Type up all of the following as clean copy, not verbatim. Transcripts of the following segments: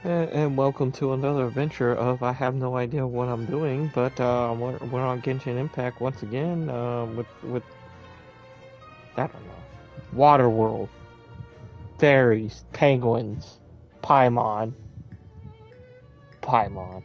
And welcome to another adventure of I have no idea what I'm doing, but we're on Genshin Impact once again with I don't know, Water World, fairies, penguins, Paimon, Paimon.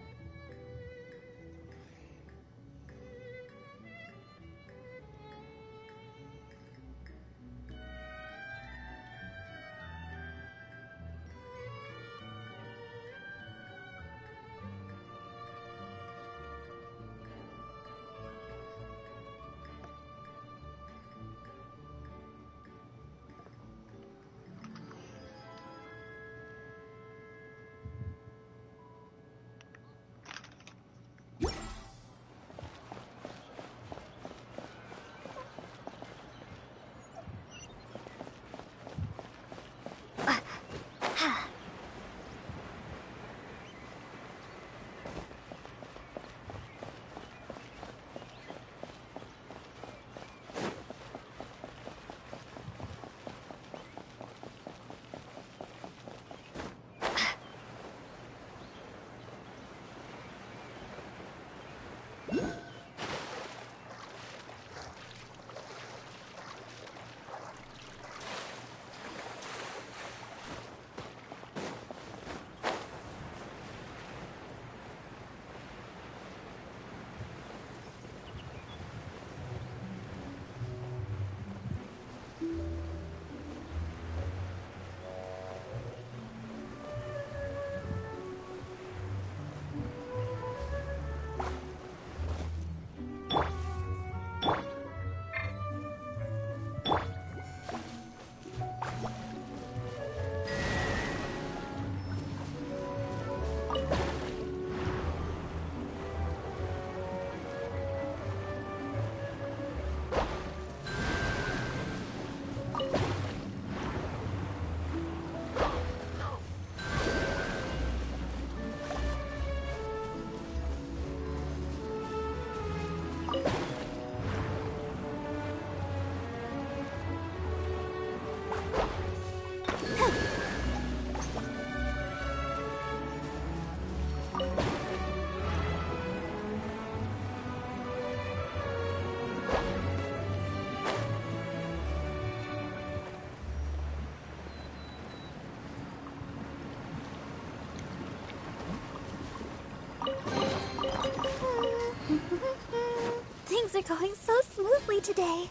Things are going so smoothly today.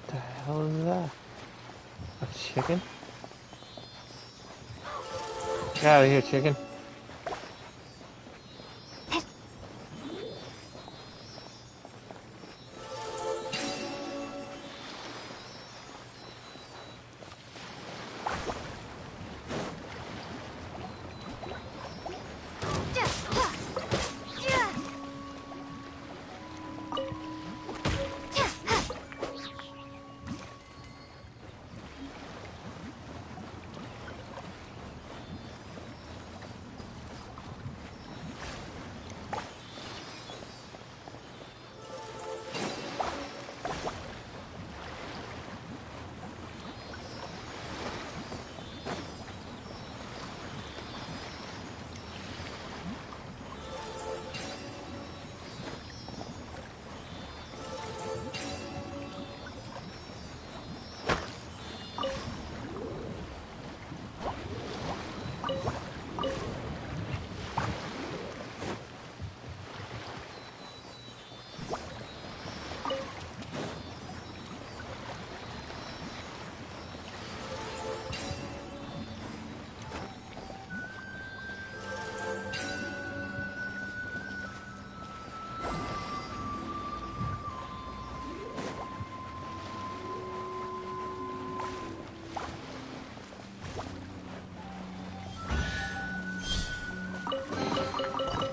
The hell is that? A chicken? Get out of here, chicken.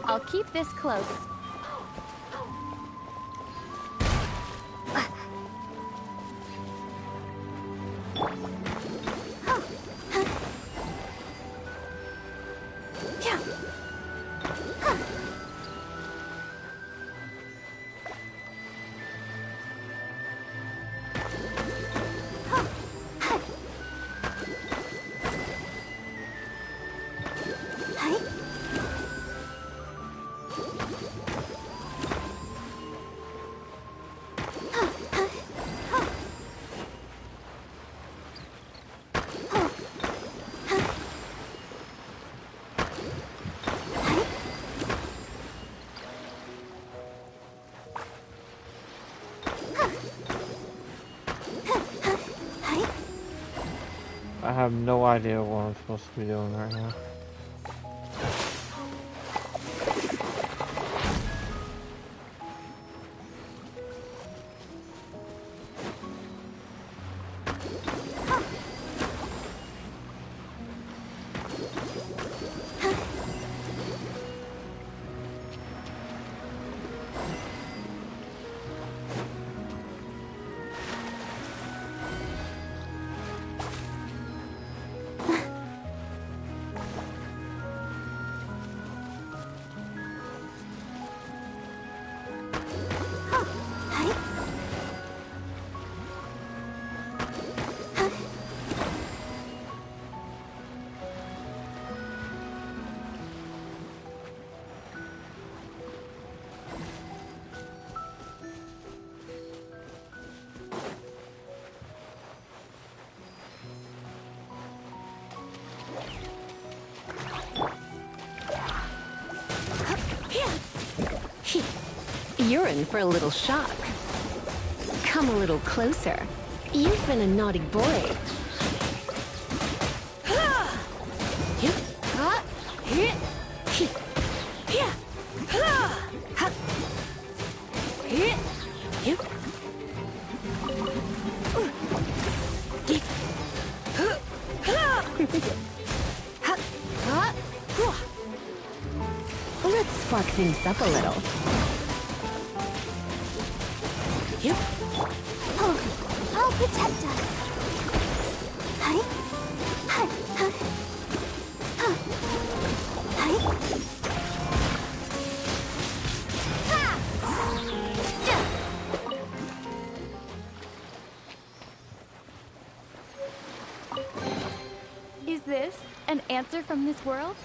I'll keep this close. I have no idea what I'm supposed to be doing right now. You're in for a little shock. Come a little closer. You've been a naughty boy. Let's spark things up a little. Oh, I'll protect us. Hi. Hi. Hi. Huh. Hi. Is this an answer from this world?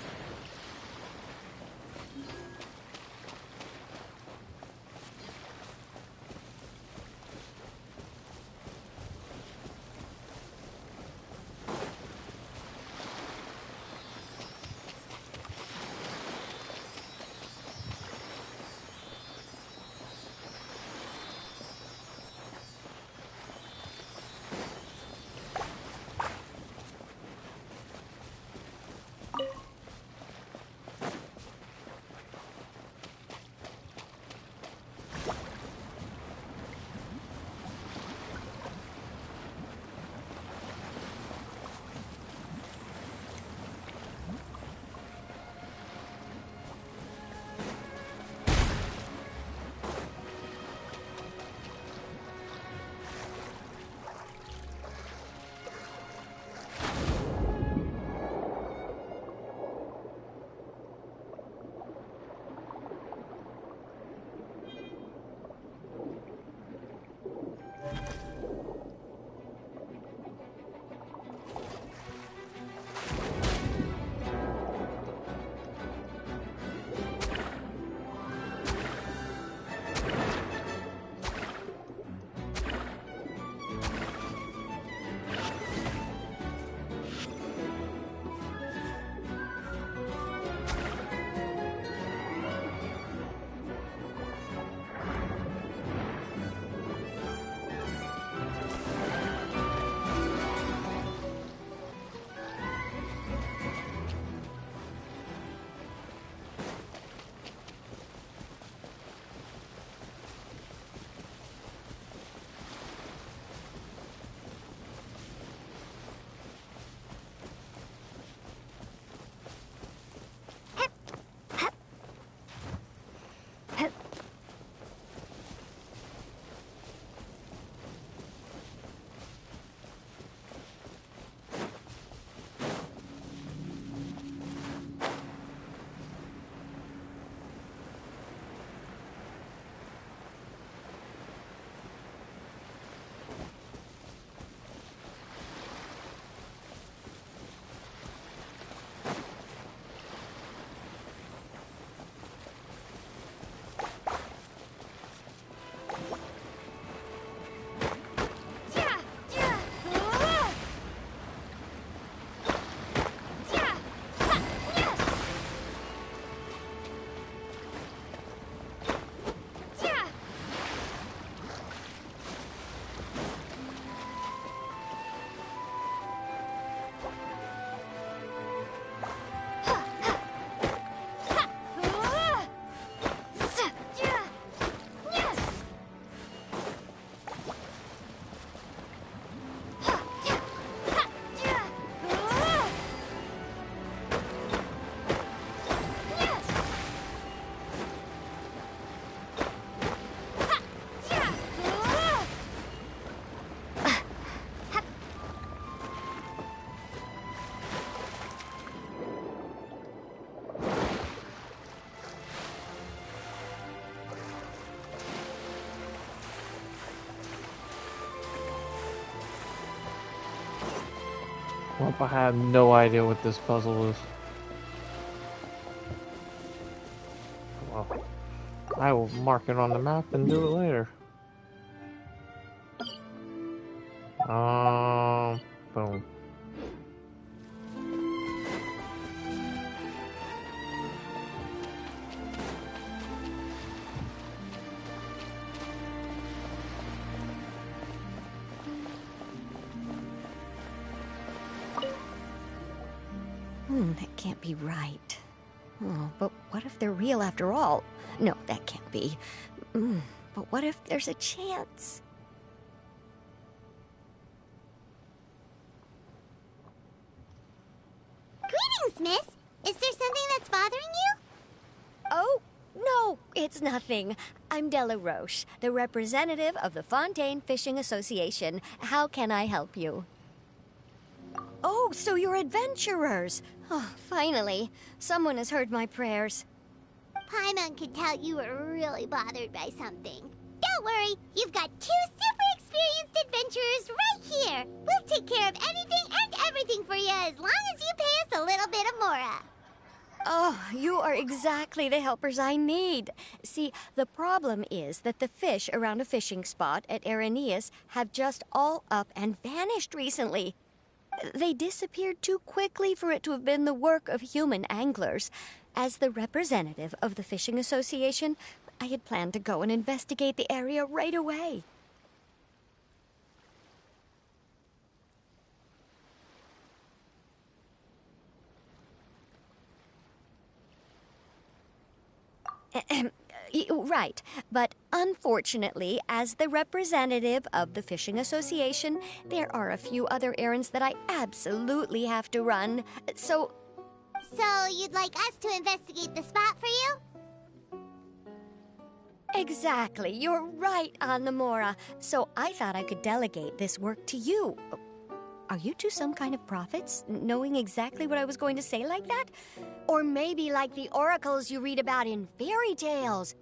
I have no idea what this puzzle is. Well, I will mark it on the map and do it later. Boom. That can't be right. Oh, but what if they're real after all? No, that can't be. But what if there's a chance? Greetings, miss. Is there something that's bothering you? Oh, no, it's nothing. I'm Della Roche, the representative of the Fontaine Fishing Association. How can I help you? Oh, so you're adventurers. Oh, finally. Someone has heard my prayers. Paimon could tell you were really bothered by something. Don't worry, you've got 2 super experienced adventurers right here. We'll take care of anything and everything for you as long as you pay us a little bit of mora. Oh, you are exactly the helpers I need. See, the problem is that the fish around a fishing spot at Araneus have just all up and vanished recently. They disappeared too quickly for it to have been the work of human anglers. As the representative of the Fishing Association, I had planned to go and investigate the area right away. Right, but unfortunately, as the representative of the Fishing Association, there are a few other errands that I absolutely have to run. So you'd like us to investigate the spot for you? exactly, you're right on the Mora. So I thought I could delegate this work to you. Are you two some kind of prophets, knowing exactly what I was going to say like that? Or maybe like the oracles you read about in fairy tales?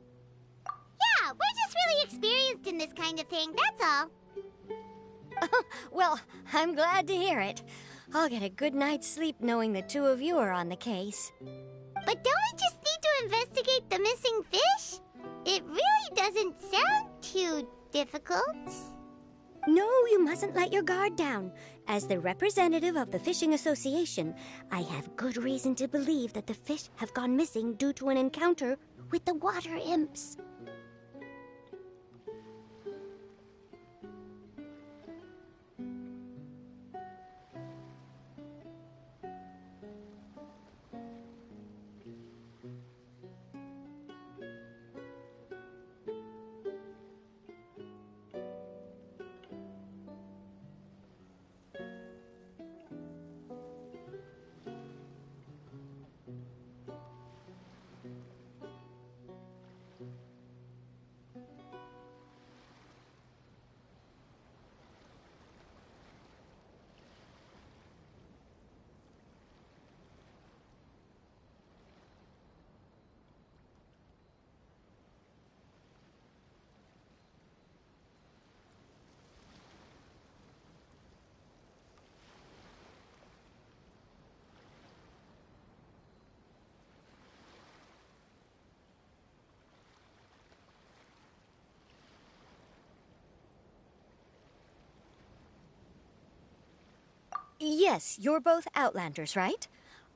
Yeah, we're just really experienced in this kind of thing, that's all. Well, I'm glad to hear it. I'll get a good night's sleep knowing the two of you are on the case. But don't we just need to investigate the missing fish? It really doesn't sound too difficult. No, you mustn't let your guard down. As the representative of the Fishing Association, I have good reason to believe that the fish have gone missing due to an encounter with the water imps. Yes, you're both Outlanders, right?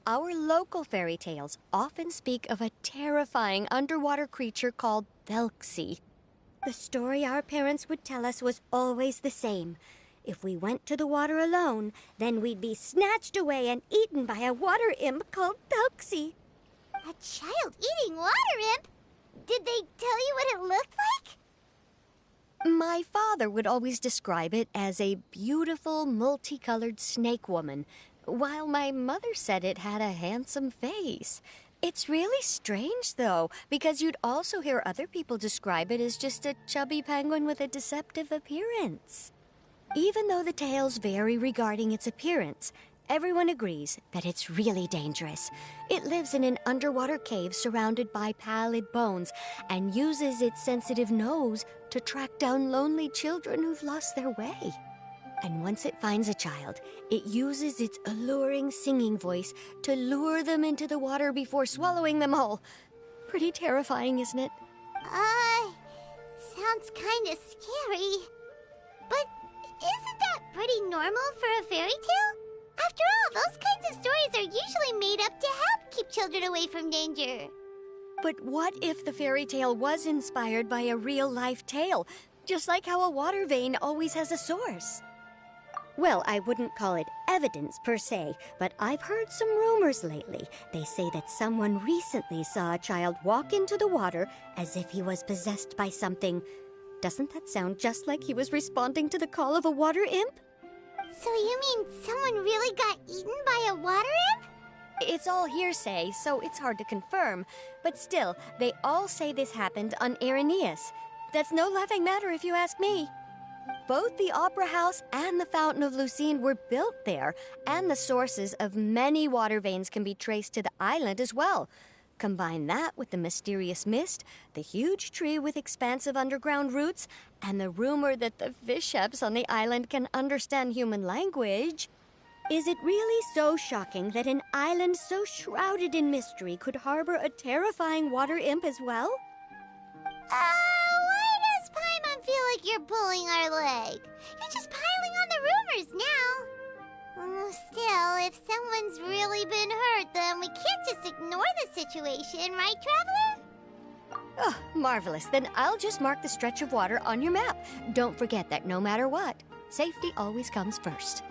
Our local fairy tales often speak of a terrifying underwater creature called Thelxie. The story our parents would tell us was always the same. If we went to the water alone, then we'd be snatched away and eaten by a water imp called Thelxie. A child-eating water imp? Did they tell you what it looked like? My father would always describe it as a beautiful, multicolored snake woman, while my mother said it had a handsome face. It's really strange, though, because you'd also hear other people describe it as just a chubby penguin with a deceptive appearance. Even though the tales vary regarding its appearance, everyone agrees that it's really dangerous. It lives in an underwater cave surrounded by pallid bones and uses its sensitive nose to track down lonely children who've lost their way. And once it finds a child, it uses its alluring singing voice to lure them into the water before swallowing them all. Pretty terrifying, isn't it? Sounds kinda scary. But isn't that pretty normal for a fairy tale? After all, those kinds of stories are usually made up to help keep children away from danger. But what if the fairy tale was inspired by a real-life tale? Just like how a water vein always has a source. Well, I wouldn't call it evidence per se, but I've heard some rumors lately. They say that someone recently saw a child walk into the water as if he was possessed by something. Doesn't that sound just like he was responding to the call of a water imp? So you mean someone really got eaten by a water imp? It's all hearsay, so it's hard to confirm. But still, they all say this happened on Irenaeus. That's no laughing matter if you ask me. Both the Opera House and the Fountain of Lucine were built there, and the sources of many water veins can be traced to the island as well. Combine that with the mysterious mist, the huge tree with expansive underground roots, and the rumor that the fisheps on the island can understand human language. Is it really so shocking that an island so shrouded in mystery could harbor a terrifying water imp as well? Why does Paimon feel like you're pulling our leg? You're just piling on the rumors now. Still, if someone's really been hurt, then we can't just ignore the situation, right, Traveler? Oh, marvelous. Then I'll just mark the stretch of water on your map. Don't forget that no matter what, safety always comes first.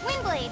Windblade!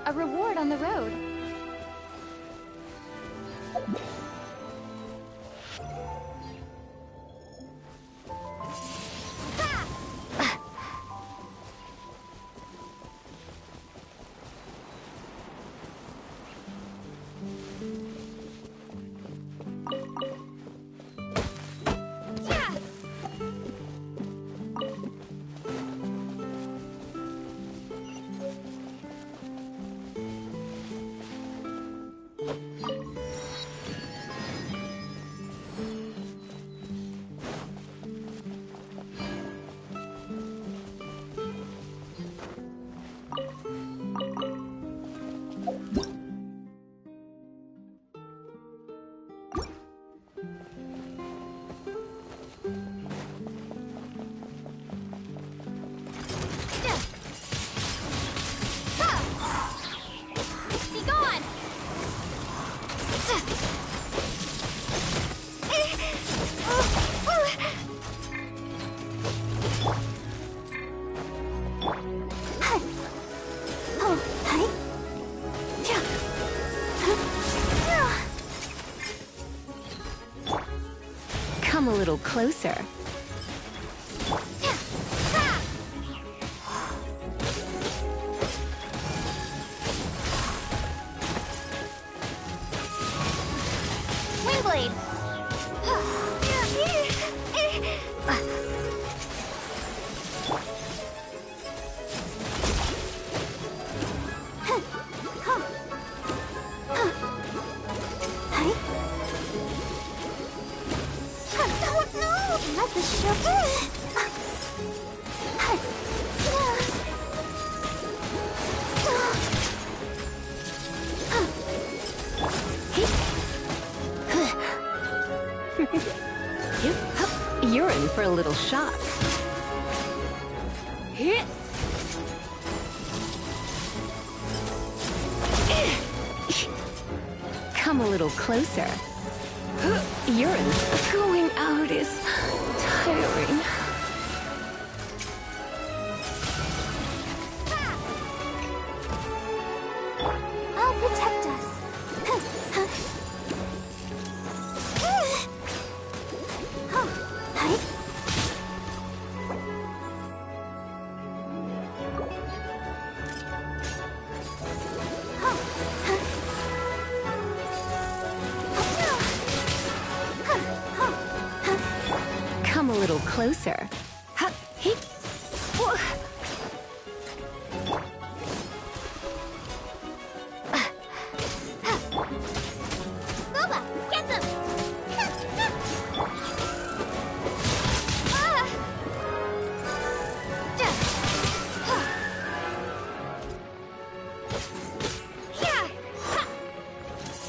A reward on the road. little closer. Wingblade! Let the You're in for a little shock. Come a little closer. Urine going out is tiring. I'll protect us. Come a little closer. Boba, get them!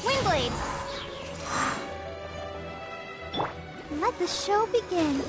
Wingblade! Let the show begin.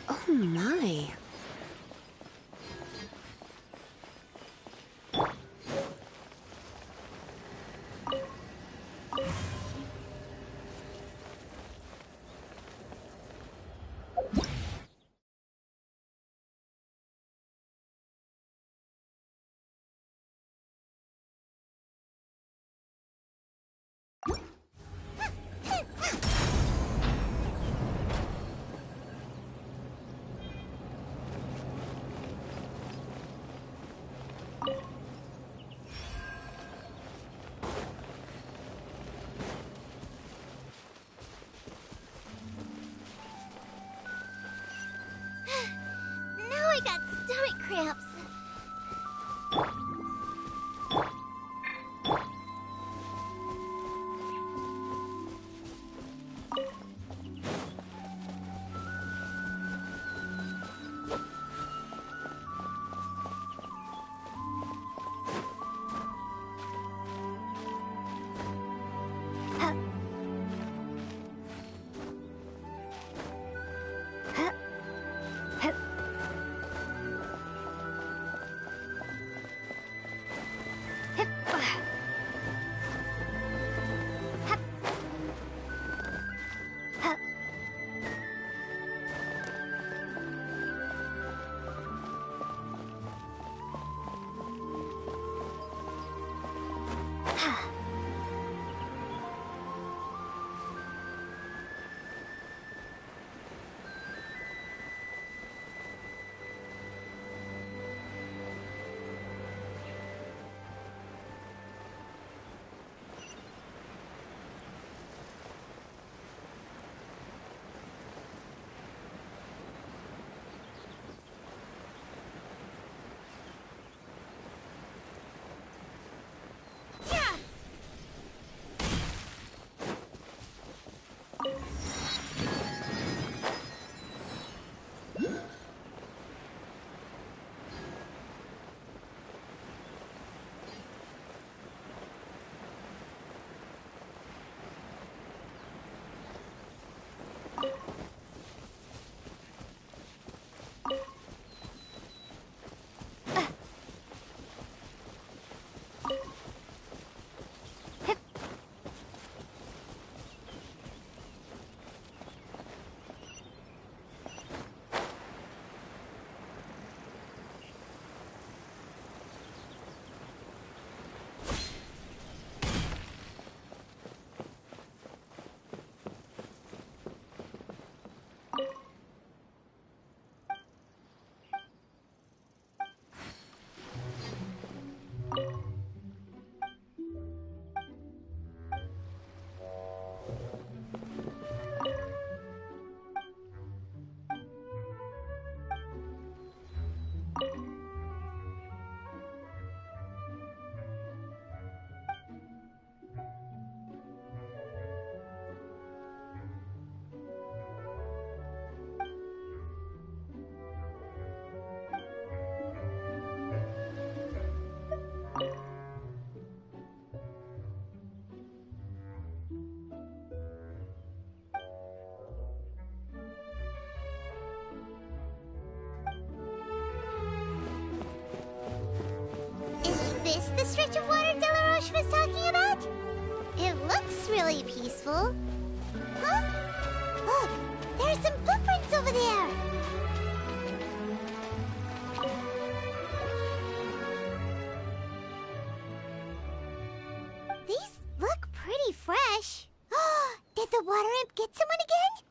Oh my. the stretch of water Delaroche was talking about? It looks really peaceful. Huh? Look, there are some footprints over there. These look pretty fresh. Did the water imp get someone again?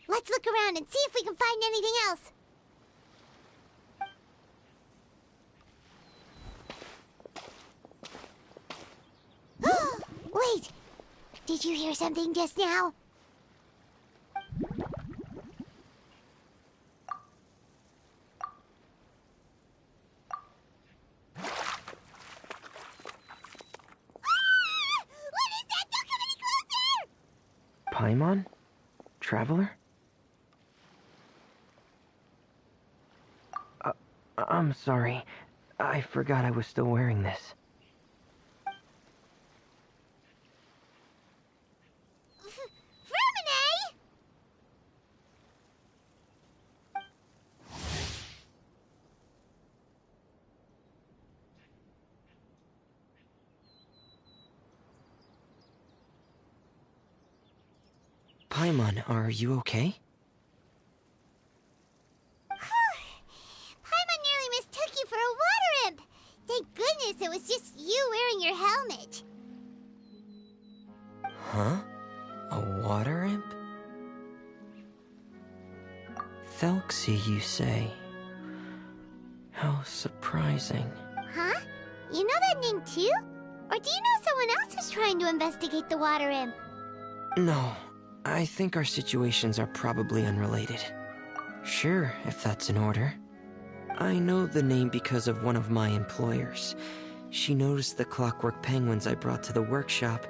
Let's look around and see if we can find anything else. Wait! Did you hear something just now? What is that? Don't come any closer! Paimon? Traveler? I'm sorry. I forgot I was still wearing this. Paimon, are you okay? Paimon nearly mistook you for a water imp. Thank goodness it was just you wearing your helmet. Huh? A water imp? Thelxie, you say? How surprising. Huh? You know that name too? Or do you know someone else who's trying to investigate the water imp? No, I think our situations are probably unrelated. Sure, if that's in order. I know the name because of one of my employers. She noticed the clockwork penguins I brought to the workshop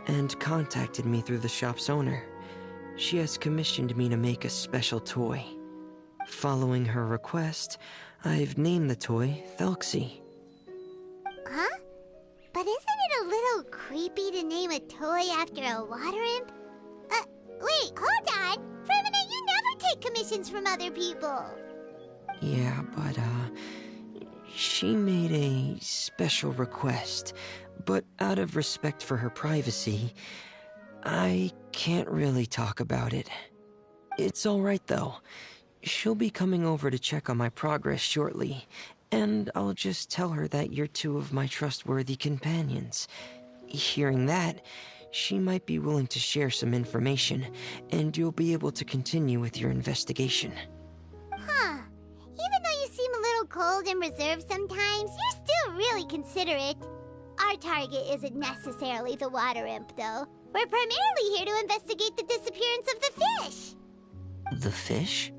and contacted me through the shop's owner. She has commissioned me to make a special toy. Following her request, I've named the toy Thelxie. Huh? But isn't it a little creepy to name a toy after a water imp? Wait, hold on! Fremina, you never take commissions from other people! Yeah, but, she made a special request, but out of respect for her privacy, I can't really talk about it. It's alright though. She'll be coming over to check on my progress shortly, and I'll just tell her that you're two of my trustworthy companions. Hearing that, she might be willing to share some information, and you'll be able to continue with your investigation. Huh. Even though you seem a little cold and reserved sometimes, you're still really considerate. Our target isn't necessarily the water imp, though. We're primarily here to investigate the disappearance of the fish. The fish?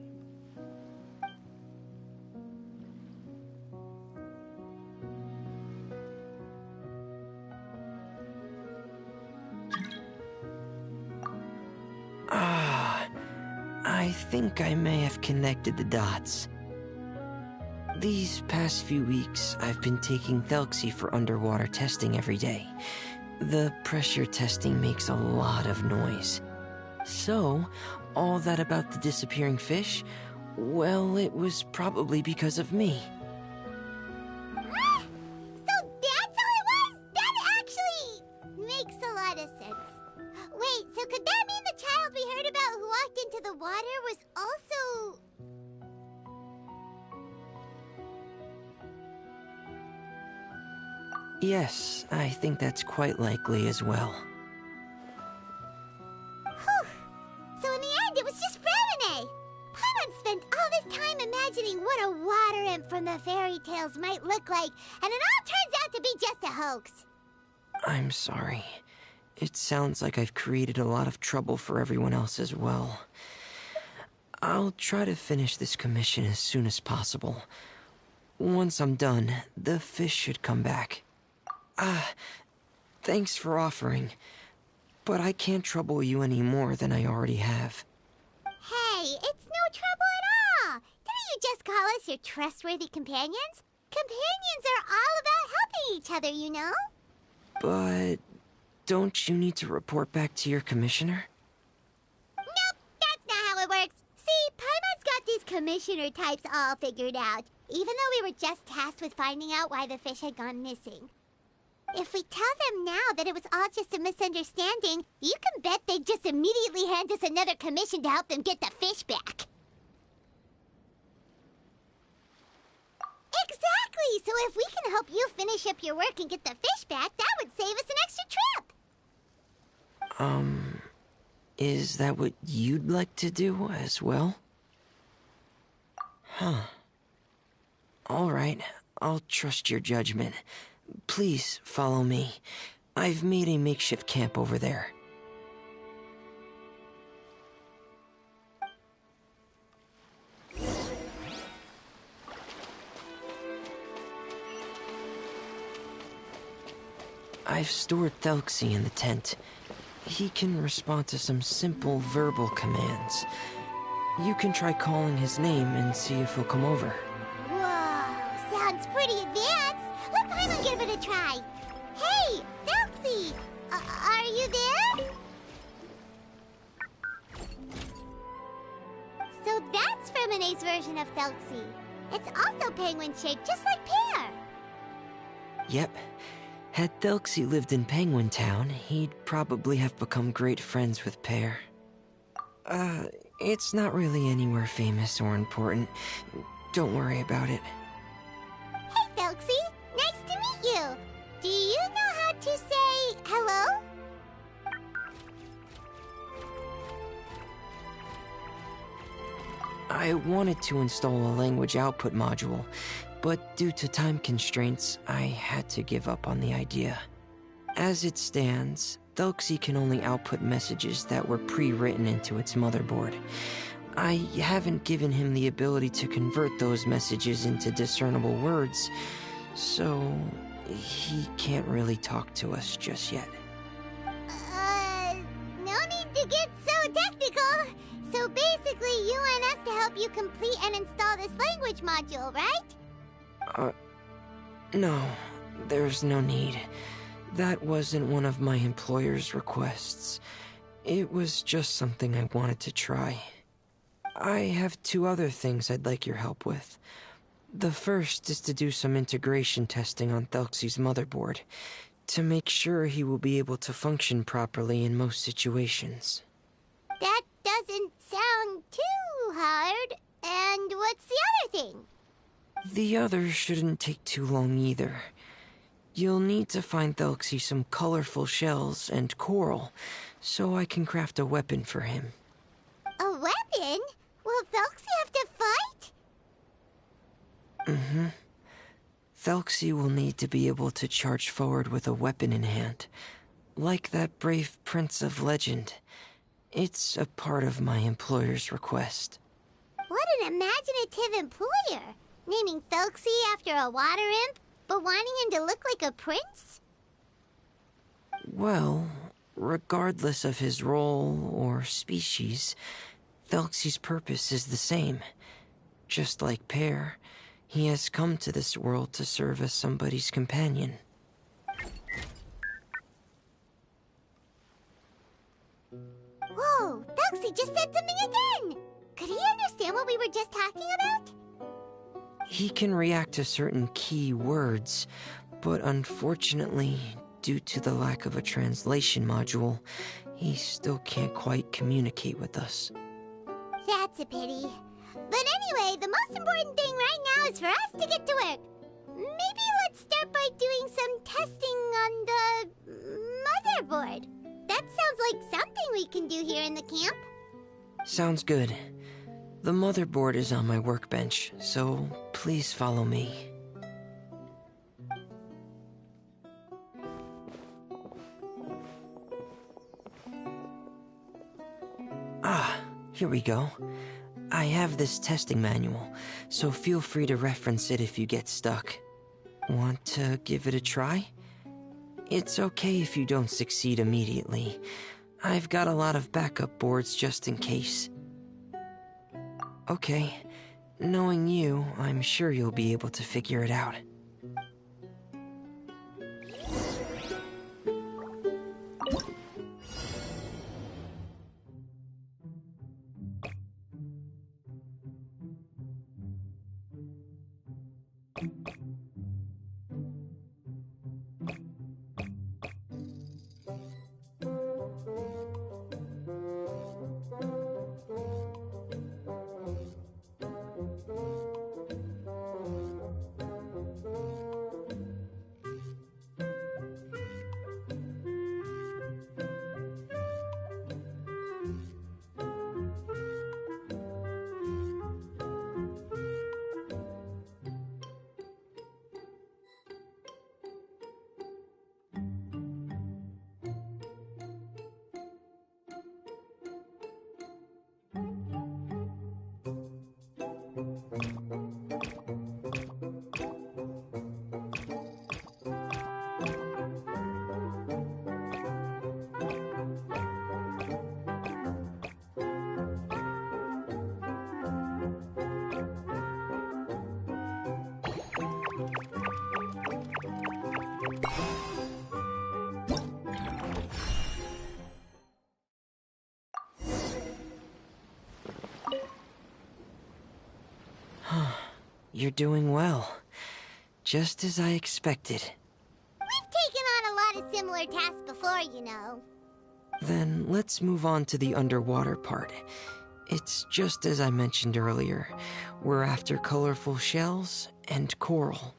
I think I may have connected the dots. These past few weeks, I've been taking Thelxie for underwater testing every day. The pressure testing makes a lot of noise. So, all that about the disappearing fish? Well, it was probably because of me. So that's how it was? That actually makes a lot of sense. Wait, so could that mean the child we heard about who walked into the water was also... Yes, I think that's quite likely as well. Whew. So in the end, it was just Fremine! Paimon spent all this time imagining what a water imp from the fairy tales might look like, and it all turns out to be just a hoax. I'm sorry. It sounds like I've created a lot of trouble for everyone else as well. I'll try to finish this commission as soon as possible. Once I'm done, the fish should come back. Thanks for offering, but I can't trouble you any more than I already have. Hey, it's no trouble at all! Didn't you just call us your trustworthy companions? Companions are all about helping each other, you know? But don't you need to report back to your commissioner? Nope, that's not how it works. See, Paimon's got these commissioner types all figured out, even though we were just tasked with finding out why the fish had gone missing. If we tell them now that it was all just a misunderstanding, you can bet they'd just immediately hand us another commission to help them get the fish back. Exactly! So if we can help you finish up your work and get the fish back, that would save us an extra trip! Is that what you'd like to do as well? Huh. Alright, I'll trust your judgment. Please follow me. I've made a makeshift camp over there. I've stored Thelxie in the tent. He can respond to some simple verbal commands. You can try calling his name and see if he'll come over. Whoa, sounds pretty advanced. Let Paimon give it a try. Hey, Thelxie! Are you there? So that's Fremone's version of Thelxie. It's also penguin-shaped, just like Pear. Yep. Had Thelxie lived in Penguin Town, he'd probably have become great friends with Pear. It's not really anywhere famous or important. Don't worry about it. Hey, Thelxie! Nice to meet you! Do you know how to say hello? I wanted to install a language output module, but due to time constraints, I had to give up on the idea. As it stands, Thelxie can only output messages that were pre-written into its motherboard. I haven't given him the ability to convert those messages into discernible words, so he can't really talk to us just yet. No need to get so technical. So basically, you want us to help you complete and install this language module, right? No, there's no need. That wasn't one of my employer's requests. It was just something I wanted to try. I have 2 other things I'd like your help with. The first is to do some integration testing on Thelxie's motherboard, to make sure he will be able to function properly in most situations. That doesn't sound too hard. And what's the other thing? The other shouldn't take too long either. You'll need to find Thelxie some colorful shells and coral, so I can craft a weapon for him. A weapon? Will Thelxie have to fight? Mm-hmm. Thelxie will need to be able to charge forward with a weapon in hand, like that brave prince of legend. It's a part of my employer's request. What an imaginative employer! Naming Thelxie after a water imp, but wanting him to look like a prince? Well, regardless of his role or species, Thelxie's purpose is the same. Just like Pear, he has come to this world to serve as somebody's companion. Whoa, Thelxie just said something again! Could he understand what we were just talking about? He can react to certain key words, but unfortunately, due to the lack of a translation module, he still can't quite communicate with us. That's a pity. But anyway, the most important thing right now is for us to get to work. Maybe let's start by doing some testing on the motherboard. That sounds like something we can do here in the camp. Sounds good. The motherboard is on my workbench, so please follow me. Here we go. I have this testing manual, so feel free to reference it if you get stuck. Want to give it a try? It's okay if you don't succeed immediately. I've got a lot of backup boards just in case. Okay, knowing you, I'm sure you'll be able to figure it out. you're doing well. Just as I expected. We've taken on a lot of similar tasks before, you know. Then let's move on to the underwater part. It's just as I mentioned earlier. We're after colorful shells and coral.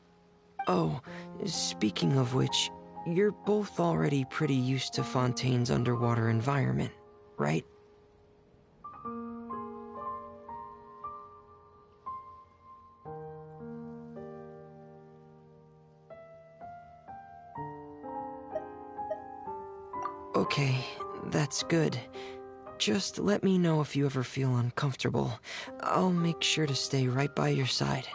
Oh, speaking of which, you're both already pretty used to Fontaine's underwater environment, right? Okay, that's good. Just let me know if you ever feel uncomfortable. I'll make sure to stay right by your side.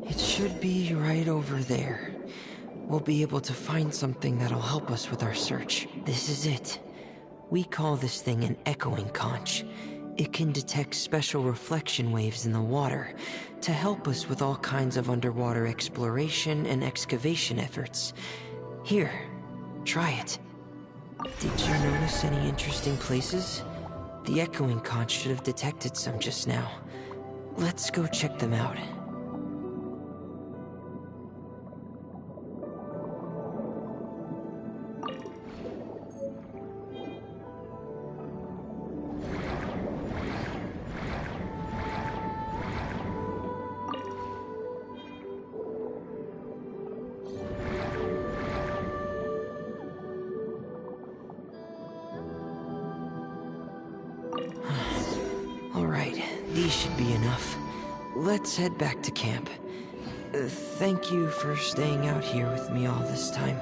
It should be right over there. We'll be able to find something that'll help us with our search. This is it. We call this thing an echoing conch. It can detect special reflection waves in the water to help us with all kinds of underwater exploration and excavation efforts. Here, try it. Did you notice any interesting places? The echoing conch should have detected some just now. Let's go check them out. Alright, these should be enough. Let's head back to camp. Thank you for staying out here with me all this time.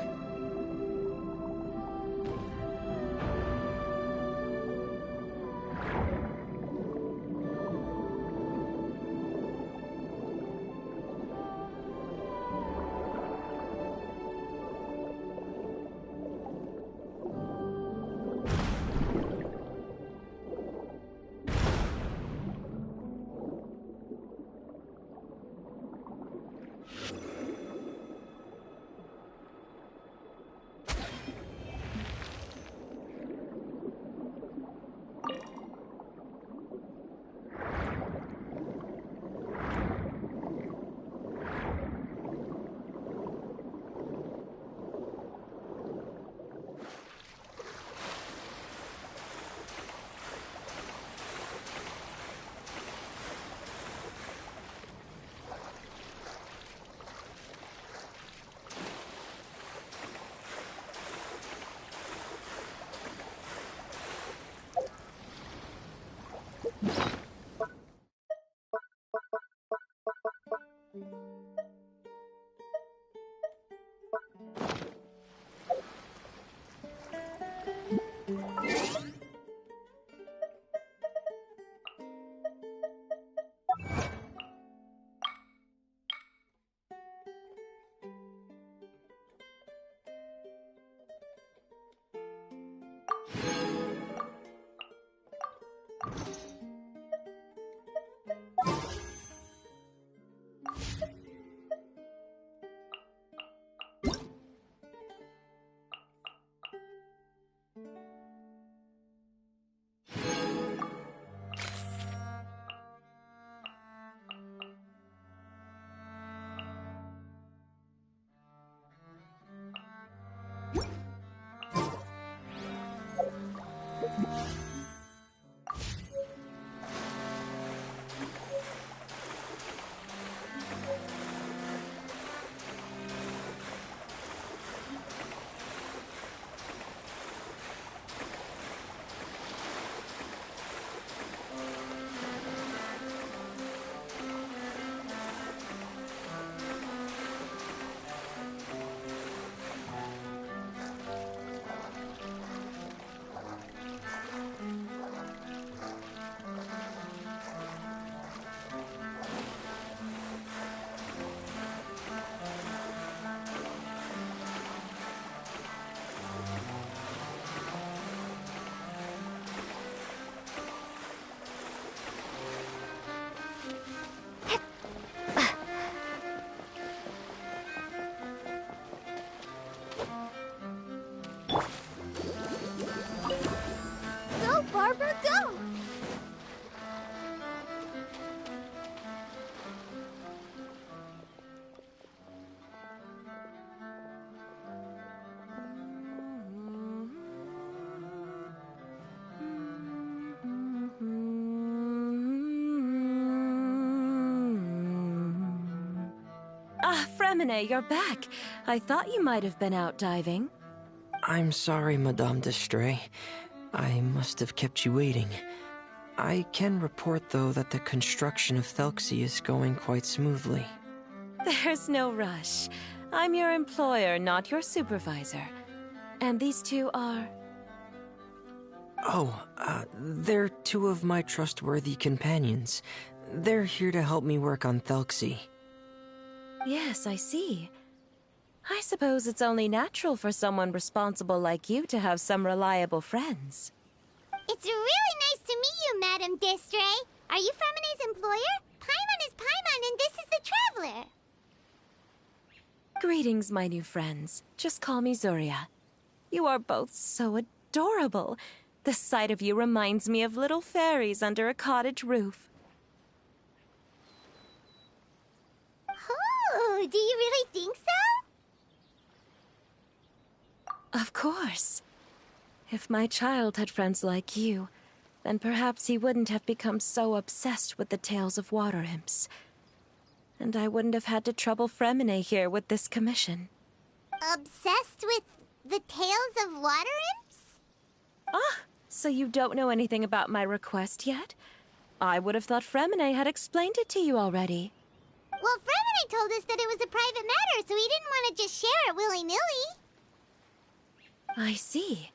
Go, Barbara, go! Ah, Fremine, you're back. I thought you might have been out diving. I'm sorry, Madame d'Estray. I must have kept you waiting. I can report, though, that the construction of Thelxie is going quite smoothly. There's no rush. I'm your employer, not your supervisor. And these two are... Oh, they're two of my trustworthy companions. They're here to help me work on Thelxie. Yes, I see. I suppose it's only natural for someone responsible like you to have some reliable friends. It's really nice to meet you, Madame d'Estray. Are you Fremine's employer? Paimon is Paimon, and this is the Traveler. Greetings, my new friends. Just call me Zuria. You are both so adorable. The sight of you reminds me of little fairies under a cottage roof. Oh, do you really think so? Of course. If my child had friends like you, then perhaps he wouldn't have become so obsessed with the tales of water imps. And I wouldn't have had to trouble Fremine here with this commission. Obsessed with the tales of water imps? Ah, so you don't know anything about my request yet? I would have thought Fremine had explained it to you already. Well, Fremine told us that it was a private matter, so he didn't want to just share it willy-nilly. I see.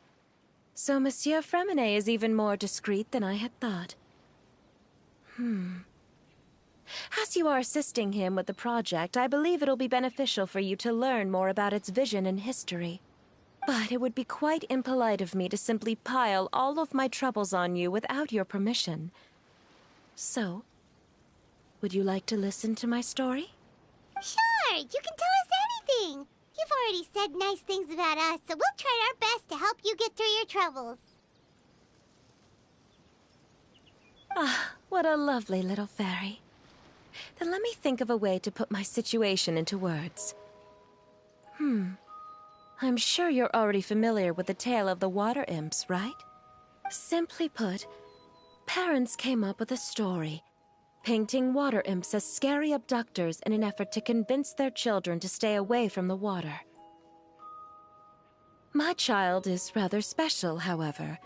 So Monsieur Fremine is even more discreet than I had thought. As you are assisting him with the project, I believe it'll be beneficial for you to learn more about its vision and history. But it would be quite impolite of me to simply pile all of my troubles on you without your permission. So, would you like to listen to my story? Sure, you can tell us anything. You've already said nice things about us, so we'll try our best to help you get through your troubles. Ah, what a lovely little fairy. Then let me think of a way to put my situation into words. I'm sure you're already familiar with the tale of the water imps, right? Simply put, parents came up with a story, painting water imps as scary abductors in an effort to convince their children to stay away from the water. My child is rather special, however.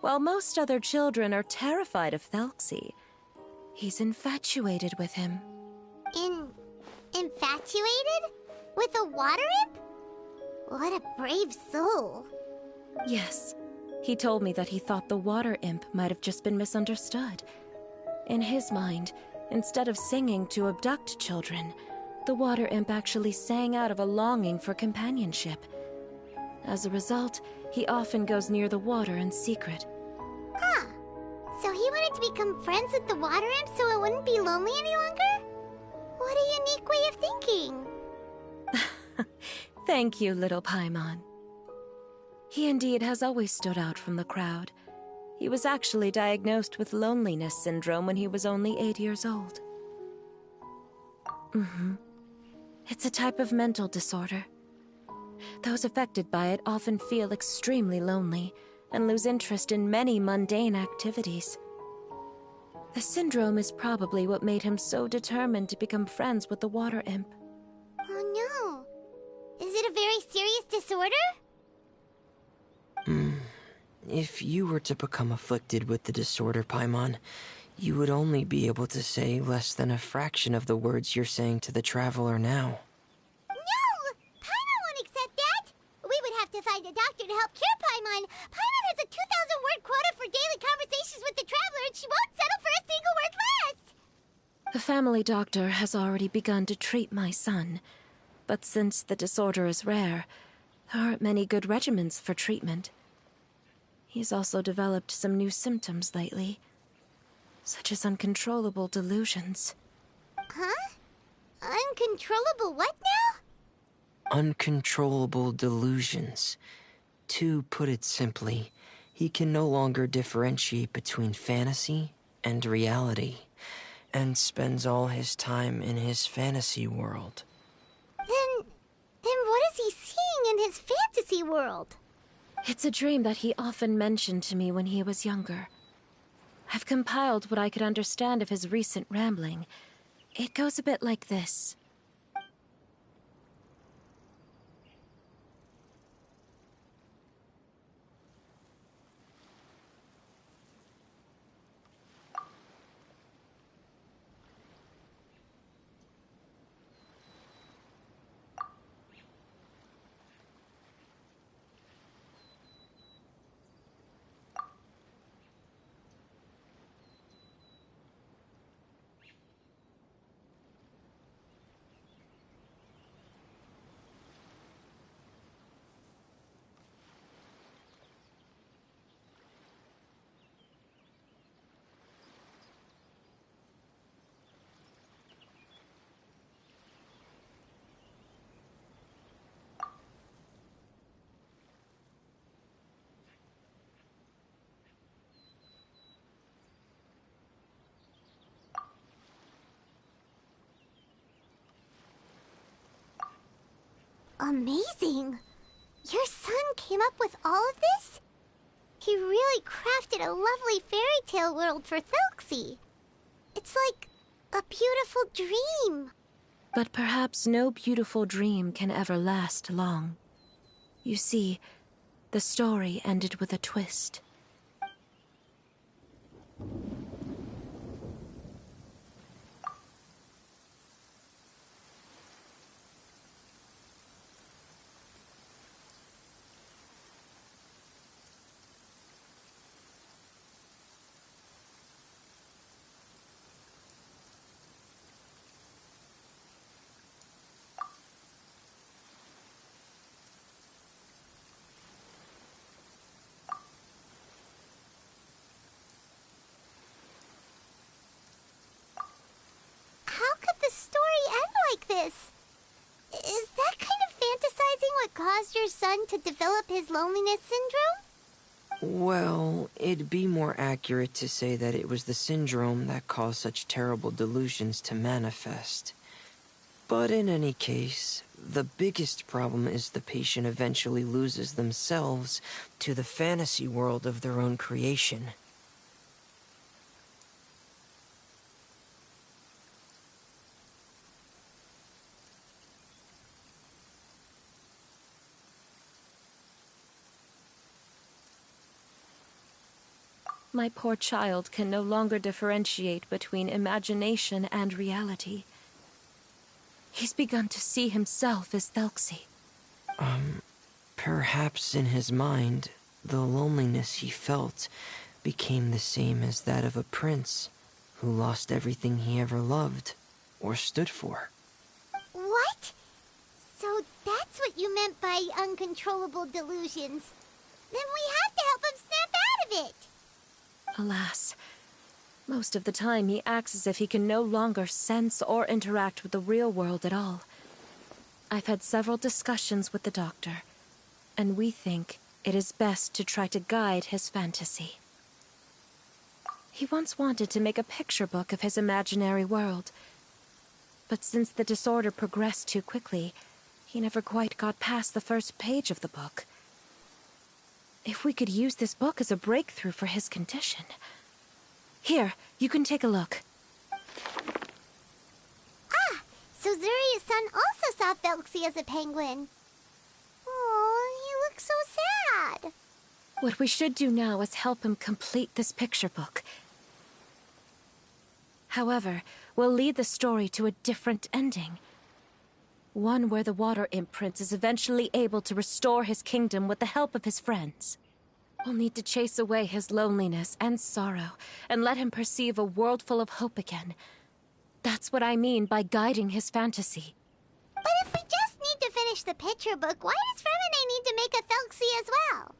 While most other children are terrified of Thelxie, he's infatuated with him. Infatuated? With a water imp? What a brave soul. Yes, he told me that he thought the water imp might have just been misunderstood. In his mind, instead of singing to abduct children, the water imp actually sang out of a longing for companionship. As a result, he often goes near the water in secret. Huh. So he wanted to become friends with the water imp so it wouldn't be lonely any longer? What a unique way of thinking. Thank you, little Paimon. He indeed has always stood out from the crowd. He was actually diagnosed with loneliness syndrome when he was only 8 years old. It's a type of mental disorder. Those affected by it often feel extremely lonely and lose interest in many mundane activities. The syndrome is probably what made him so determined to become friends with the water imp. Oh no. Is it a very serious disorder? If you were to become afflicted with the disorder, Paimon, you would only be able to say less than a fraction of the words you're saying to the traveler now. No! Paimon won't accept that! We would have to find a doctor to help cure Paimon. Paimon has a 2,000-word quota for daily conversations with the traveler, and she won't settle for a single word less! The family doctor has already begun to treat my son, but since the disorder is rare, there aren't many good regimens for treatment. He's also developed some new symptoms lately, such as uncontrollable delusions. Huh? Uncontrollable what now? Uncontrollable delusions. To put it simply, he can no longer differentiate between fantasy and reality, and spends all his time in his fantasy world. Then what is he seeing in his fantasy world? It's a dream that he often mentioned to me when he was younger. I've compiled what I could understand of his recent rambling. It goes a bit like this. Amazing! Your son came up with all of this? He really crafted a lovely fairy tale world for Thelxie. It's like a beautiful dream. But perhaps no beautiful dream can ever last long. You see, the story ended with a twist. How could the story end like this? Is that kind of fantasizing what caused your son to develop his loneliness syndrome? Well, it'd be more accurate to say that it was the syndrome that caused such terrible delusions to manifest. But in any case, the biggest problem is the patient eventually loses themselves to the fantasy world of their own creation. My poor child can no longer differentiate between imagination and reality. He's begun to see himself as Thelxie. Perhaps in his mind, the loneliness he felt became the same as that of a prince who lost everything he ever loved or stood for. What? So that's what you meant by uncontrollable delusions. Then we have to help him snap out of it. Alas, most of the time he acts as if he can no longer sense or interact with the real world at all. I've had several discussions with the doctor, and we think it is best to try to guide his fantasy. He once wanted to make a picture book of his imaginary world, but since the disorder progressed too quickly, He never quite got past the first page of the book. If we could use this book as a breakthrough for his condition. Here, you can take a look. Ah, so Zuria's son also saw Thelxie as a penguin. Oh, he looks so sad. What we should do now is help him complete this picture book. However, we'll lead the story to a different ending. One where the Water Imp Prince is eventually able to restore his kingdom with the help of his friends. We'll need to chase away his loneliness and sorrow, and let him perceive a world full of hope again. That's what I mean by guiding his fantasy. But if we just need to finish the picture book, why does Fremine need to make a Thelxie as well?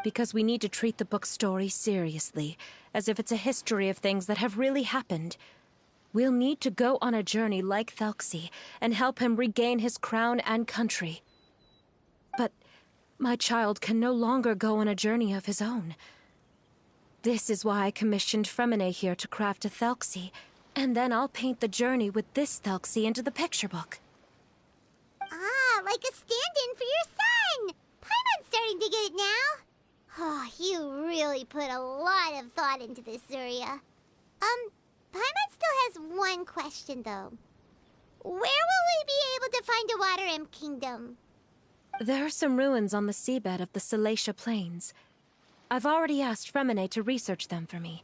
Because we need to treat the book's story seriously, as if it's a history of things that have really happened. We'll need to go on a journey like Thelxie, and help him regain his crown and country. But my child can no longer go on a journey of his own. This is why I commissioned Fremine here to craft a Thelxie, and then I'll paint the journey with this Thelxie into the picture book. Ah, like a stand-in for your son! Paimon's starting to get it now. Oh, you really put a lot of thought into this, Zuria. Paimon still has one question, though. Where will we be able to find a Water Imp Kingdom? There are some ruins on the seabed of the Salacia Plains. I've already asked Fremine to research them for me.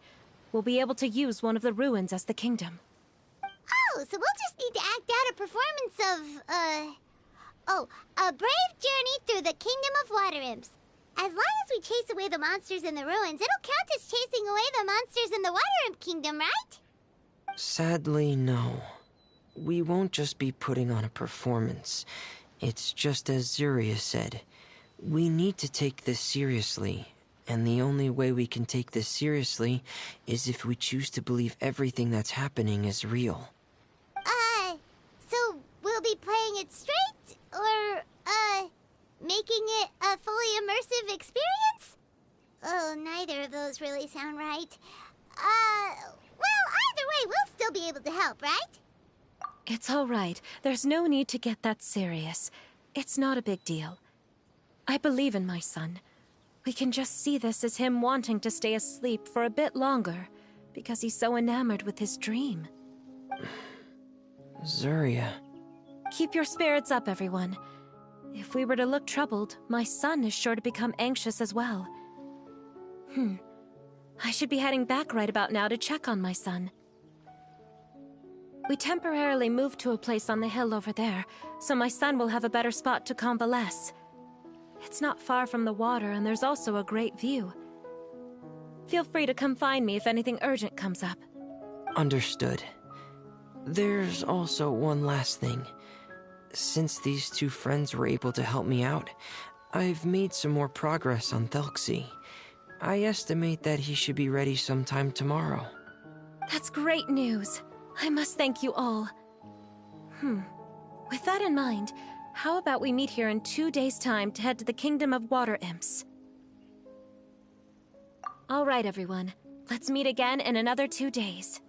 We'll be able to use one of the ruins as the kingdom. Oh, so we'll just need to act out a performance of, a brave journey through the Kingdom of Water Imps. As long as we chase away the monsters in the ruins, it'll count as chasing away the monsters in the Water Imp Kingdom, right? Sadly, no. We won't just be putting on a performance. It's just as Zuria said. We need to take this seriously. And the only way we can take this seriously is if we choose to believe everything that's happening is real. So we'll be playing it straight? Or, making it a fully immersive experience? Oh, neither of those really sound right. Well, either way, we'll still be able to help, right? It's all right. There's no need to get that serious. It's not a big deal. I believe in my son. We can just see this as him wanting to stay asleep for a bit longer, because he's so enamored with his dream. Zuria. Keep your spirits up, everyone. If we were to look troubled, my son is sure to become anxious as well. I should be heading back right about now to check on my son. We temporarily moved to a place on the hill over there, so my son will have a better spot to convalesce. It's not far from the water, and there's also a great view. Feel free to come find me if anything urgent comes up. Understood. There's also one last thing. Since these two friends were able to help me out, I've made some more progress on Thelxie. I estimate that he should be ready sometime tomorrow. That's great news. I must thank you all. With that in mind, how about we meet here in 2 days' time to head to the Kingdom of Water Imps? All right, everyone. Let's meet again in another 2 days.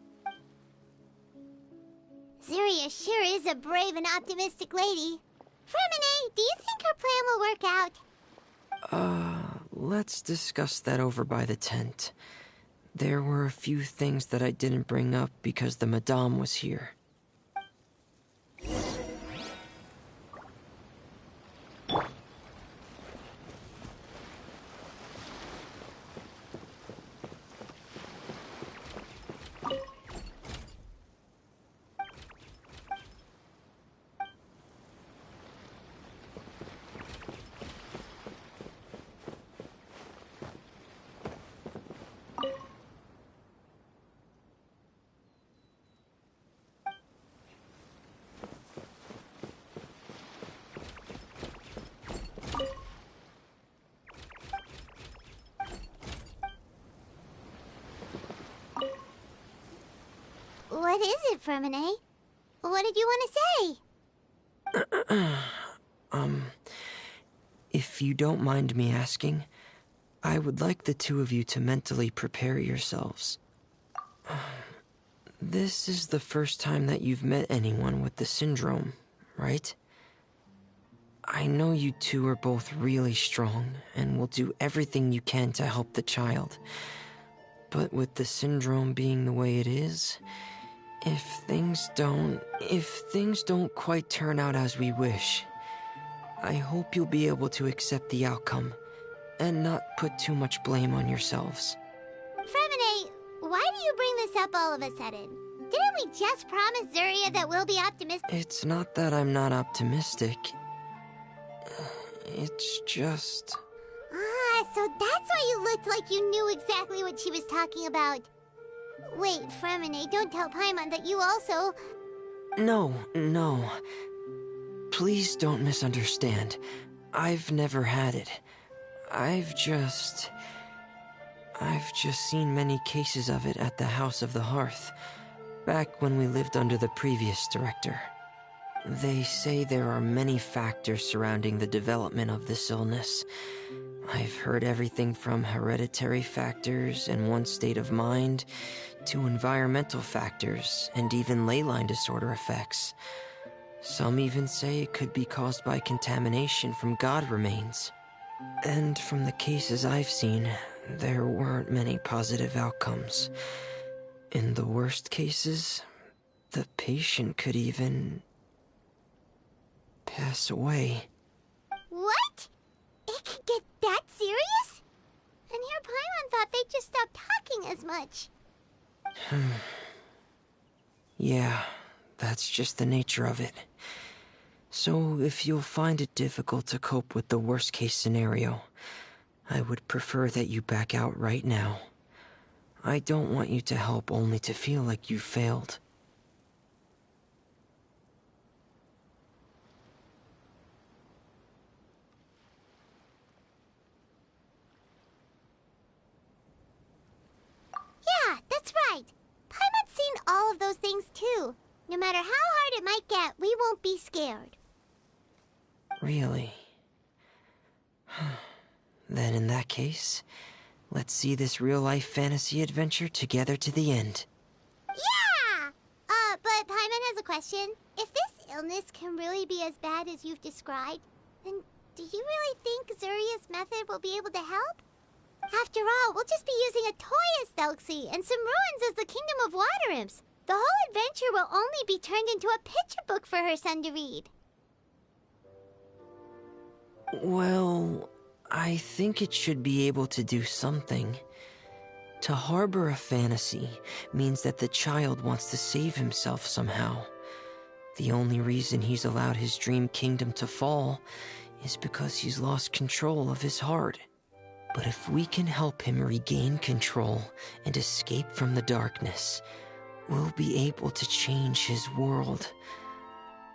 Zuria sure is a brave and optimistic lady. Fremine, do you think her plan will work out? Let's discuss that over by the tent. There were a few things that I didn't bring up because the Madame was here. What is it, Fremine? What did you want to say? If you don't mind me asking, I would like the two of you to mentally prepare yourselves. This is the first time that you've met anyone with the syndrome, right? I know you two are both really strong and will do everything you can to help the child. But with the syndrome being the way it is, if things don't quite turn out as we wish, I hope you'll be able to accept the outcome and not put too much blame on yourselves. Fremine, why do you bring this up all of a sudden? Didn't we just promise Zuria that we'll be optimistic? It's not that I'm not optimistic. It's just... Ah, so that's why you looked like you knew exactly what she was talking about. Wait, Fremine, don't tell Paimon that you also... No. Please don't misunderstand. I've never had it. I've just seen many cases of it at the House of the Hearth, back when we lived under the previous director. They say there are many factors surrounding the development of this illness. I've heard everything from hereditary factors and one's state of mind, to environmental factors, and even ley line disorder effects. Some even say it could be caused by contamination from god remains. And from the cases I've seen, there weren't many positive outcomes. In the worst cases, the patient could even pass away. What? It could get that serious? And here Paimon thought they'd just stop talking as much. Yeah, that's just the nature of it. So if you'll find it difficult to cope with the worst case scenario, I would prefer that you back out right now. I don't want you to help only to feel like you failed. Yeah, that's right. Paimon's seen all of those things too. No matter how hard it might get, we won't be scared. Really? Then in that case, let's see this real-life fantasy adventure together to the end. Yeah! But Paimon has a question. If this illness can really be as bad as you've described, then do you really think Zuria's method will be able to help? After all, we'll just be using a toy as Thelxie and some ruins as the Kingdom of Water Imps. The whole adventure will only be turned into a picture book for her son to read. Well, I think it should be able to do something. To harbor a fantasy means that the child wants to save himself somehow. The only reason he's allowed his dream kingdom to fall is because he's lost control of his heart. But if we can help him regain control and escape from the darkness, we'll be able to change his world.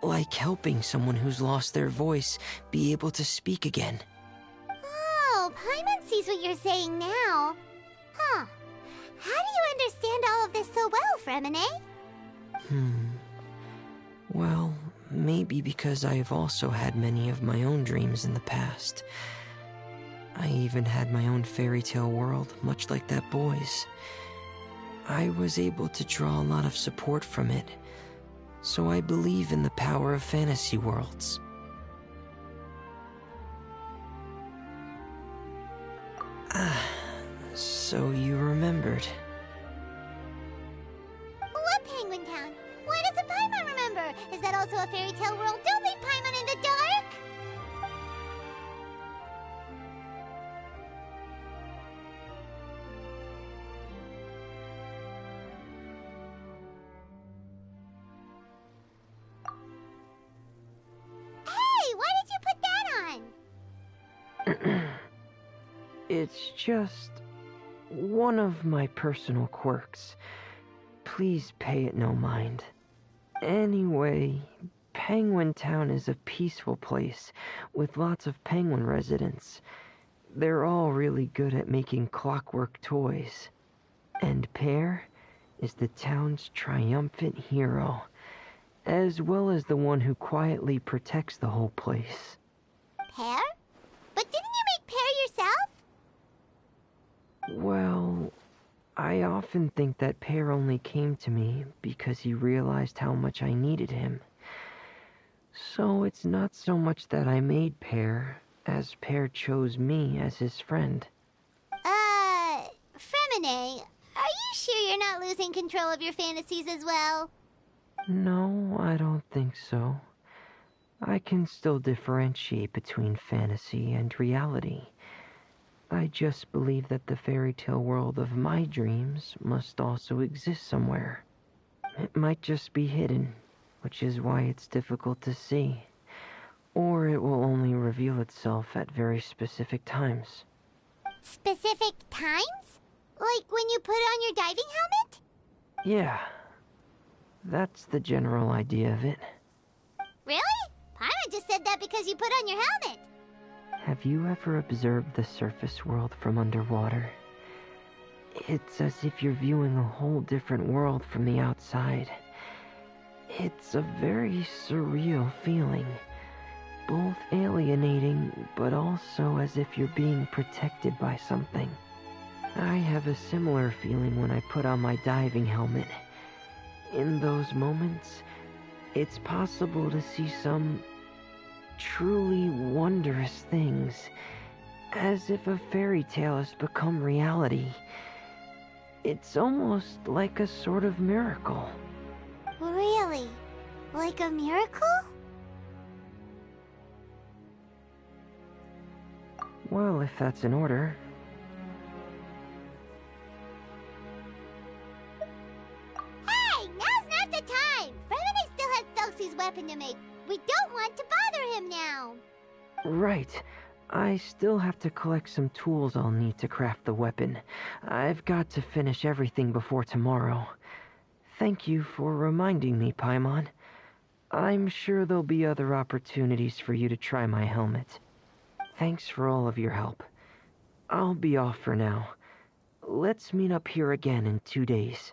Like helping someone who's lost their voice be able to speak again. Oh, Paimon sees what you're saying now. Huh. How do you understand all of this so well, Fremine? Well, maybe because I've also had many of my own dreams in the past. I even had my own fairy tale world, much like that boy's. I was able to draw a lot of support from it, so I believe in the power of fantasy worlds. So you remembered. What Penguin Town? Why doesn't Paimon remember? Is that also a fairy tale world? Don't leave Paimon in the dark! Hey, why did you put that on? It's just one of my personal quirks. Please pay it no mind. Anyway, Penguin Town is a peaceful place with lots of penguin residents. They're all really good at making clockwork toys. And Pear is the town's triumphant hero, as well as the one who quietly protects the whole place. Pear? But didn't you make Pear yourself? Well, I often think that Pear only came to me because he realized how much I needed him. So it's not so much that I made Pear, as Pear chose me as his friend. Fremine, are you sure you're not losing control of your fantasies as well? No, I don't think so. I can still differentiate between fantasy and reality. I just believe that the fairy tale world of my dreams must also exist somewhere. It might just be hidden, which is why it's difficult to see. Or it will only reveal itself at very specific times. Specific times? Like when you put on your diving helmet? Yeah, that's the general idea of it. Really? Paimon just said that because you put on your helmet. Have you ever observed the surface world from underwater? It's as if you're viewing a whole different world from the outside. It's a very surreal feeling. Both alienating, but also as if you're being protected by something. I have a similar feeling when I put on my diving helmet. In those moments, it's possible to see some truly wondrous things, as if a fairy tale has become reality. It's almost like a sort of miracle. Really? Like a miracle? Well, if that's in order. Hey, now's not the time! Fremine still has Thelxie's weapon to make. We don't want to bother him now. Right. I still have to collect some tools I'll need to craft the weapon. I've got to finish everything before tomorrow. Thank you for reminding me, Paimon. I'm sure there'll be other opportunities for you to try my helmet. Thanks for all of your help. I'll be off for now. Let's meet up here again in 2 days.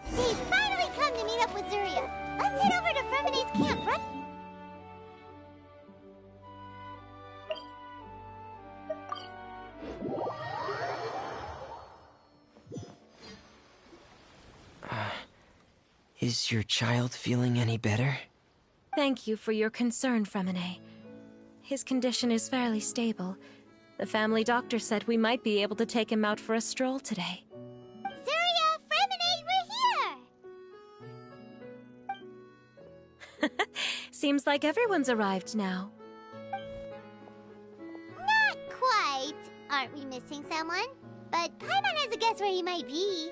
He's finally come to meet up with Zuria. Let's head over to Fremene's camp, right? Is your child feeling any better? Thank you for your concern, Fremine. His condition is fairly stable. The family doctor said we might be able to take him out for a stroll today. Zuria, Fremene, we're here! Seems like everyone's arrived now. Not quite. Aren't we missing someone? But Paimon has a guess where he might be.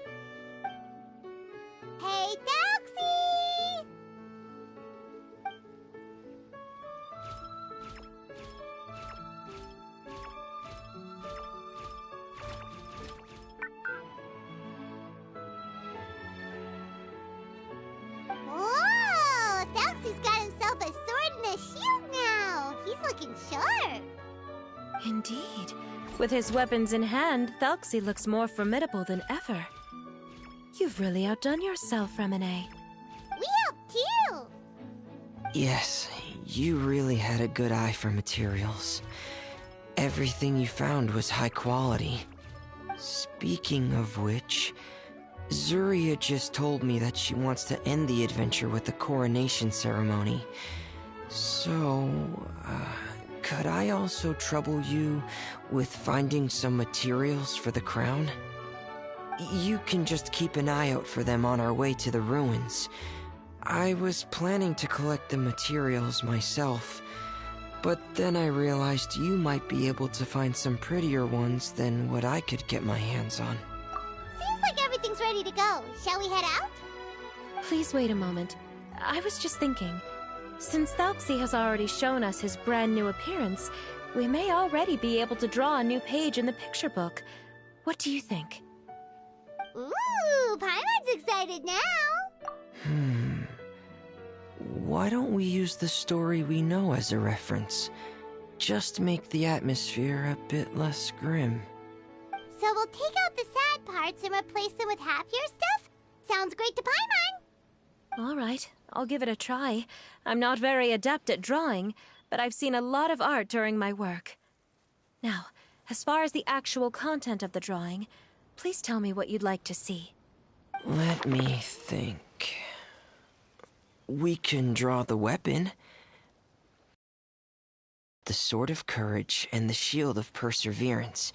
Hey, Thelxie! Whoa! Thelxie's got himself a sword and a shield now! He's looking sharp! Indeed. With his weapons in hand, Thelxie looks more formidable than ever. You've really outdone yourself, Fremine. We helped too! Yes, you really had a good eye for materials. Everything you found was high quality. Speaking of which, Zuria just told me that she wants to end the adventure with the coronation ceremony. So, could I also trouble you with finding some materials for the crown? You can just keep an eye out for them on our way to the ruins. I was planning to collect the materials myself, but then I realized you might be able to find some prettier ones than what I could get my hands on. Seems like everything's ready to go. Shall we head out? Please wait a moment. I was just thinking, since Thelxie has already shown us his brand new appearance, we may already be able to draw a new page in the picture book. What do you think? Ooh, Paimon's excited now! Why don't we use the story we know as a reference? Just make the atmosphere a bit less grim. So we'll take out the sad parts and replace them with happier stuff? Sounds great to Paimon! All right, I'll give it a try. I'm not very adept at drawing, but I've seen a lot of art during my work. Now, as far as the actual content of the drawing, please tell me what you'd like to see. Let me think. We can draw the weapon, the sword of courage, and the shield of perseverance,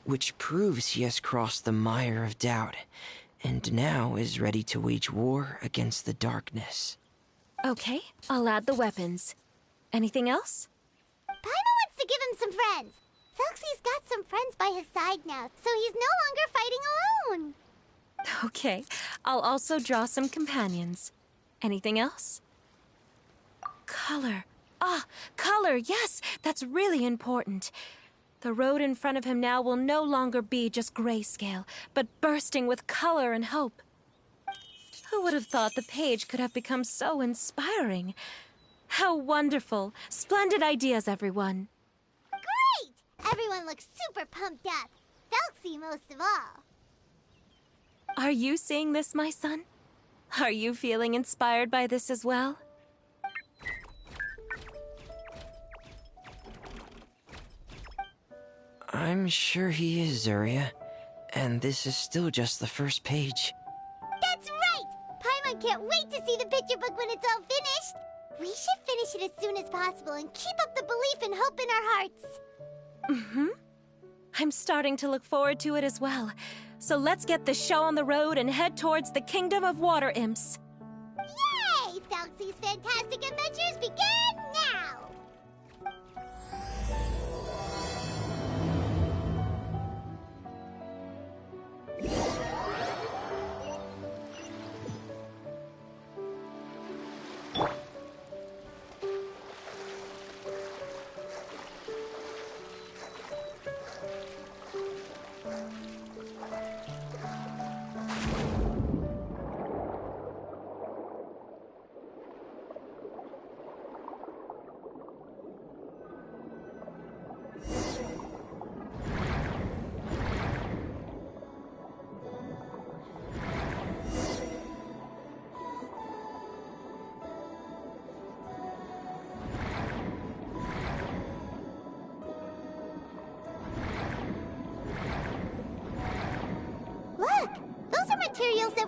which proves he has crossed the mire of doubt, and now is ready to wage war against the darkness. Okay, I'll add the weapons. Anything else? Paimon wants to give him some friends. Thelxie's got some friends by his side now, so he's no longer fighting alone. Okay, I'll also draw some companions. Anything else? Color. Ah, color, yes, that's really important. The road in front of him now will no longer be just grayscale, but bursting with color and hope. Who would have thought the page could have become so inspiring? How wonderful! Splendid ideas, everyone. Great! Everyone looks super pumped up. Thelxie most of all. Are you seeing this, my son? Are you feeling inspired by this as well? I'm sure he is, Zuria. And this is still just the first page. That's right! Paimon can't wait to see the picture book when it's all finished. We should finish it as soon as possible and keep up the belief and hope in our hearts. Mm-hmm. I'm starting to look forward to it as well. So let's get the show on the road and head towards the Kingdom of Water Imps. Yay! Thelxie's fantastic adventures begin now!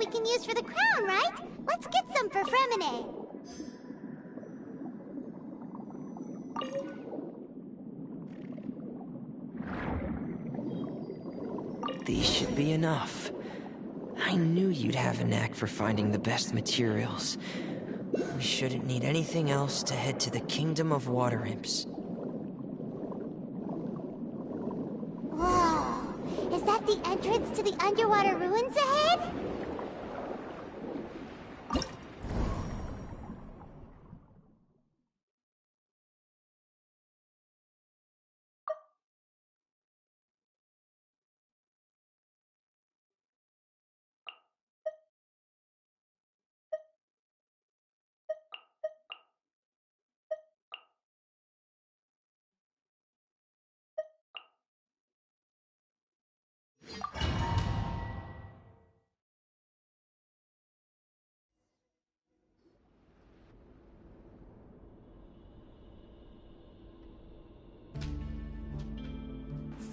we can use for the crown, right? Let's get some for Fremine. These should be enough. I knew you'd have a knack for finding the best materials. We shouldn't need anything else to head to the Kingdom of Water Imps. Whoa! Is that the entrance to the underwater ruins ahead?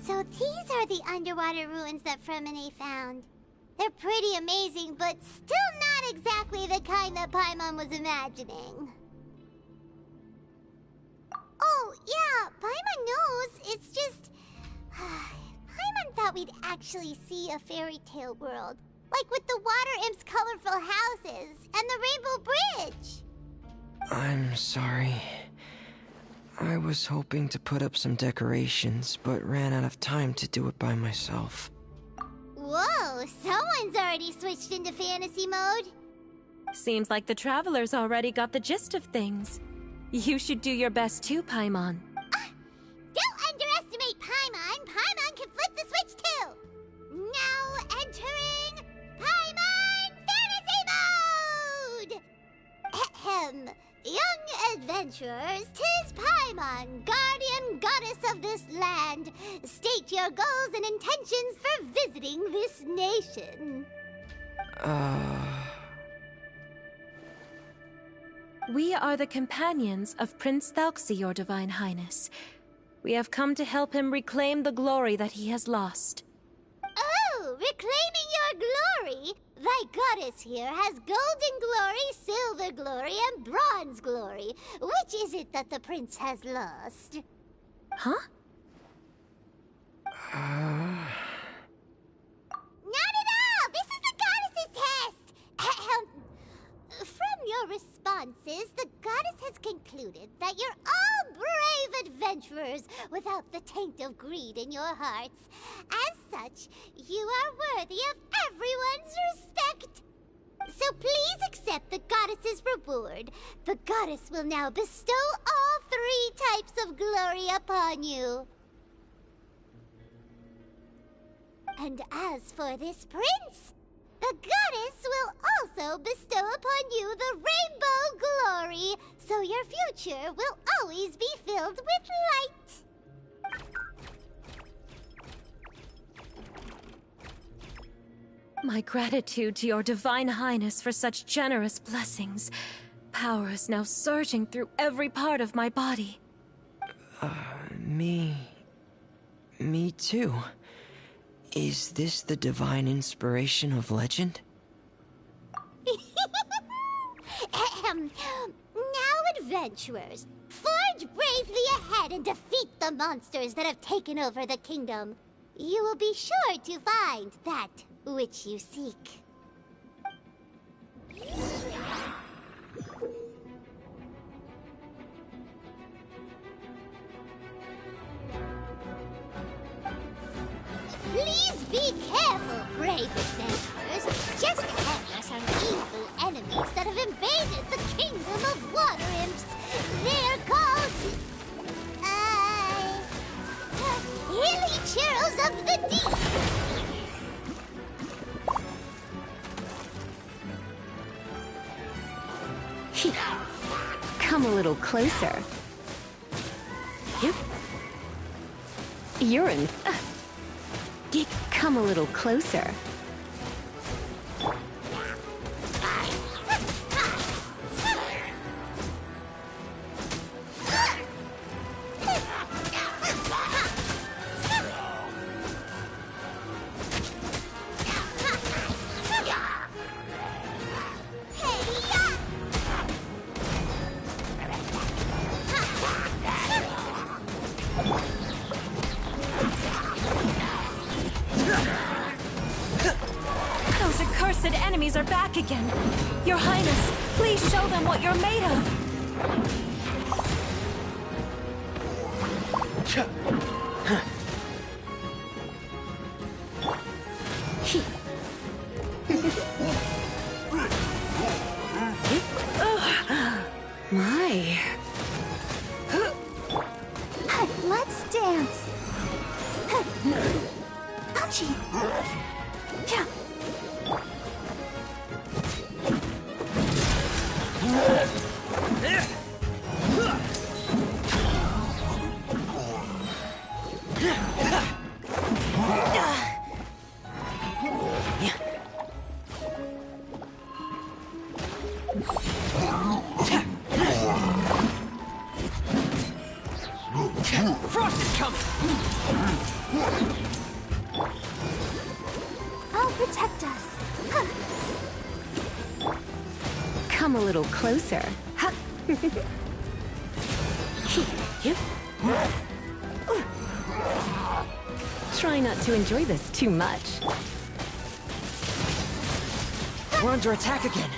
So these are the underwater ruins that Fremine found. They're pretty amazing, but still not exactly the kind that Paimon was imagining. Oh, yeah, Paimon knows. It's just... Paimon thought we'd actually see a fairy tale world. Like with the Water Imp's colorful houses and the Rainbow Bridge. I'm sorry. I was hoping to put up some decorations, but ran out of time to do it by myself. Whoa, someone's already switched into fantasy mode. Seems like the travelers already got the gist of things. You should do your best too, Paimon. Don't underestimate Paimon. Paimon can flip the switch too. Now entering Paimon Fantasy Mode! Ahem. Young adventurers, 'tis Paimon, guardian goddess of this land. State your goals and intentions for visiting this nation. We are the companions of Prince Thelxie, your Divine Highness. We have come to help him reclaim the glory that he has lost. Oh, reclaiming your glory? Thy goddess here has golden glory, silver glory, and bronze glory. Which is it that the prince has lost? Huh? Not at all! This is the goddess's test! Ahem. From your responses, the goddess has concluded that you're all brave adventurers without the taint of greed in your hearts. As such, you are worthy of everyone's respect. So please accept the goddess's reward. The goddess will now bestow all 3 types of glory upon you. And as for this prince, the goddess will also bestow upon you the rainbow glory, so your future will always be filled with light. My gratitude to your Divine Highness for such generous blessings. Power is now surging through every part of my body. Me too. Is this the divine inspiration of legend? Now, adventurers, forge bravely ahead and defeat the monsters that have taken over the kingdom. You will be sure to find that which you seek. Please be careful, brave adventurers. Just ahead are some evil enemies that have invaded the kingdom of Water Imps. They're called... Hilly Churros of the Deep. Come a little closer. You're in... Come a little closer. attack again. Your Highness, please show them what you're made of. My. Let's dance. Ouchie. Yeah. Frost is coming! I'll protect us. Come a little closer. Try not to enjoy this too much. We're under attack again.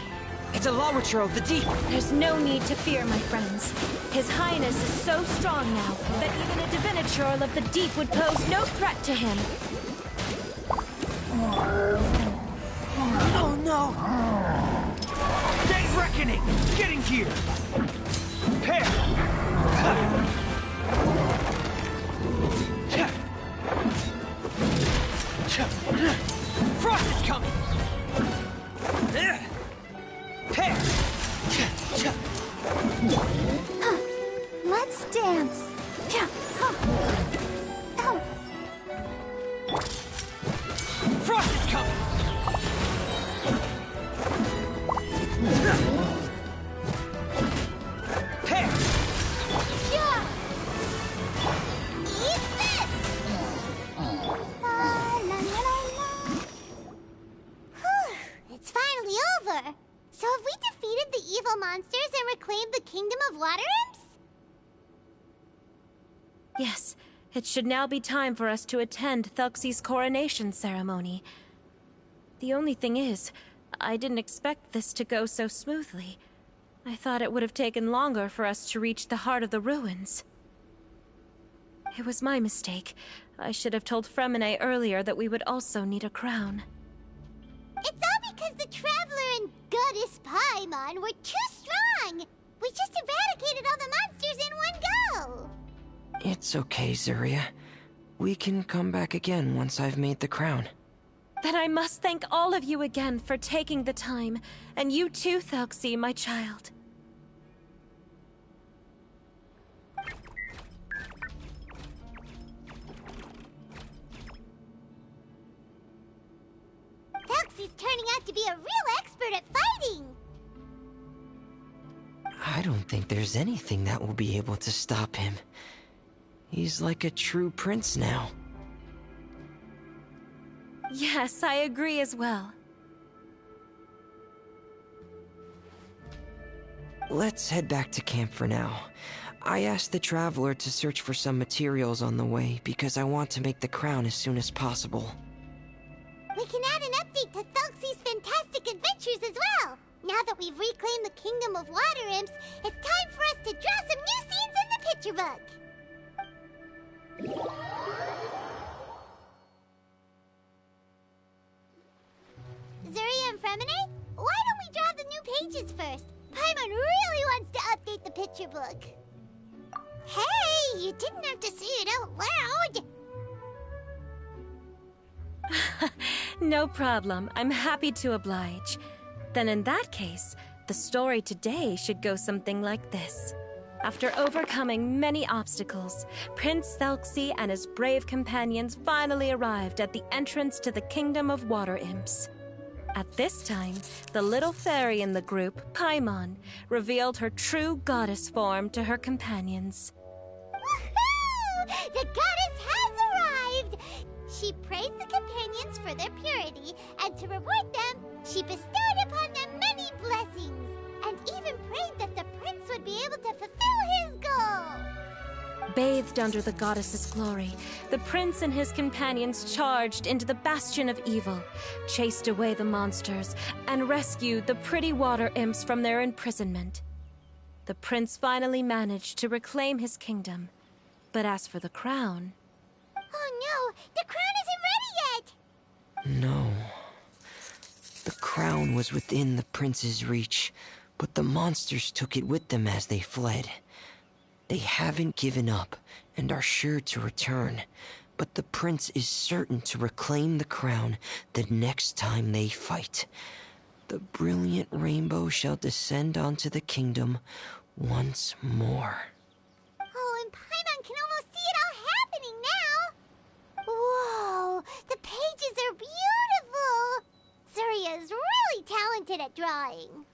It's a Rapture of the deep. There's no need to fear, my friends. His Highness is so strong now that even a Diviniture of the deep would pose no threat to him. Oh no! Day's reckoning! Getting here! Pair! Frost is coming! Pair! Let's dance. Oh. Frost is coming! Pair! Yeah. Eat this. La, la, la, la. Whew, it's finally over. So have we defeated the evil monsters and reclaimed the Kingdom of Water Imps? Yes, it should now be time for us to attend Thelxie's coronation ceremony. The only thing is, I didn't expect this to go so smoothly. I thought it would have taken longer for us to reach the heart of the ruins. It was my mistake. I should have told Fremine earlier that we would also need a crown. It's all because the Traveler and Goddess Paimon were too strong! We just eradicated all the monsters in one go! It's okay, Zuria. We can come back again once I've made the crown. Then I must thank all of you again for taking the time, and you too, Thelxie, my child. Thelxie's turning out to be a real expert at fighting! I don't think there's anything that will be able to stop him. He's like a true prince now. Yes, I agree as well. Let's head back to camp for now. I asked the Traveler to search for some materials on the way because I want to make the crown as soon as possible. We can add an update to Thelxie's fantastic adventures as well! Now that we've reclaimed the Kingdom of Water Imps, it's time for us to draw some new scenes in the picture book! Zuria and Fremine, why don't we draw the new pages first? Paimon really wants to update the picture book. Hey, you didn't have to say it out loud! No problem. I'm happy to oblige. Then in that case, the story today should go something like this. After overcoming many obstacles, Prince Thelxie and his brave companions finally arrived at the entrance to the Kingdom of Water Imps. At this time, the little fairy in the group, Paimon, revealed her true goddess form to her companions. Woohoo! The goddess has arrived! She praised the companions for their purity, and to reward them, she bestowed upon them many blessings, and even prayed that the prince would be able to fulfill his goal. Bathed under the goddess's glory, the prince and his companions charged into the bastion of evil, chased away the monsters, and rescued the pretty water imps from their imprisonment. The prince finally managed to reclaim his kingdom. But as for the crown... Oh no! The crown isn't ready yet! No. The crown was within the prince's reach, but the monsters took it with them as they fled. They haven't given up and are sure to return, but the prince is certain to reclaim the crown the next time they fight. The brilliant rainbow shall descend onto the kingdom once more. Oh, and Paimon can almost see it all happening now! Whoa! The pages are beautiful! Surya is really talented at drawing.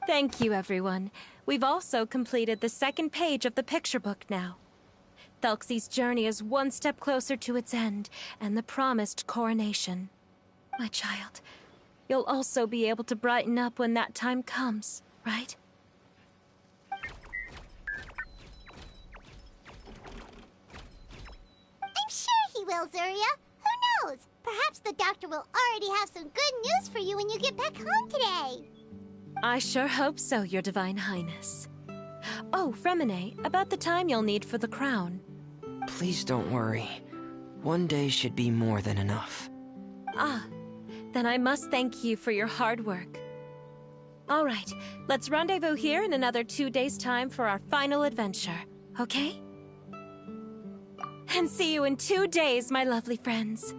Thank you, everyone. We've also completed the second page of the picture book now. Thelxie's journey is one step closer to its end, and the promised coronation. My child, you'll also be able to brighten up when that time comes, right? I'm sure he will, Surya. Who knows? Perhaps the doctor will already have some good news for you when you get back home today. I sure hope so, Your Divine Highness. Oh, Fremine, about the time you'll need for the crown. Please don't worry. One day should be more than enough. Ah, then I must thank you for your hard work. All right, let's rendezvous here in another 2 days' time for our final adventure, okay? And see you in 2 days, my lovely friends.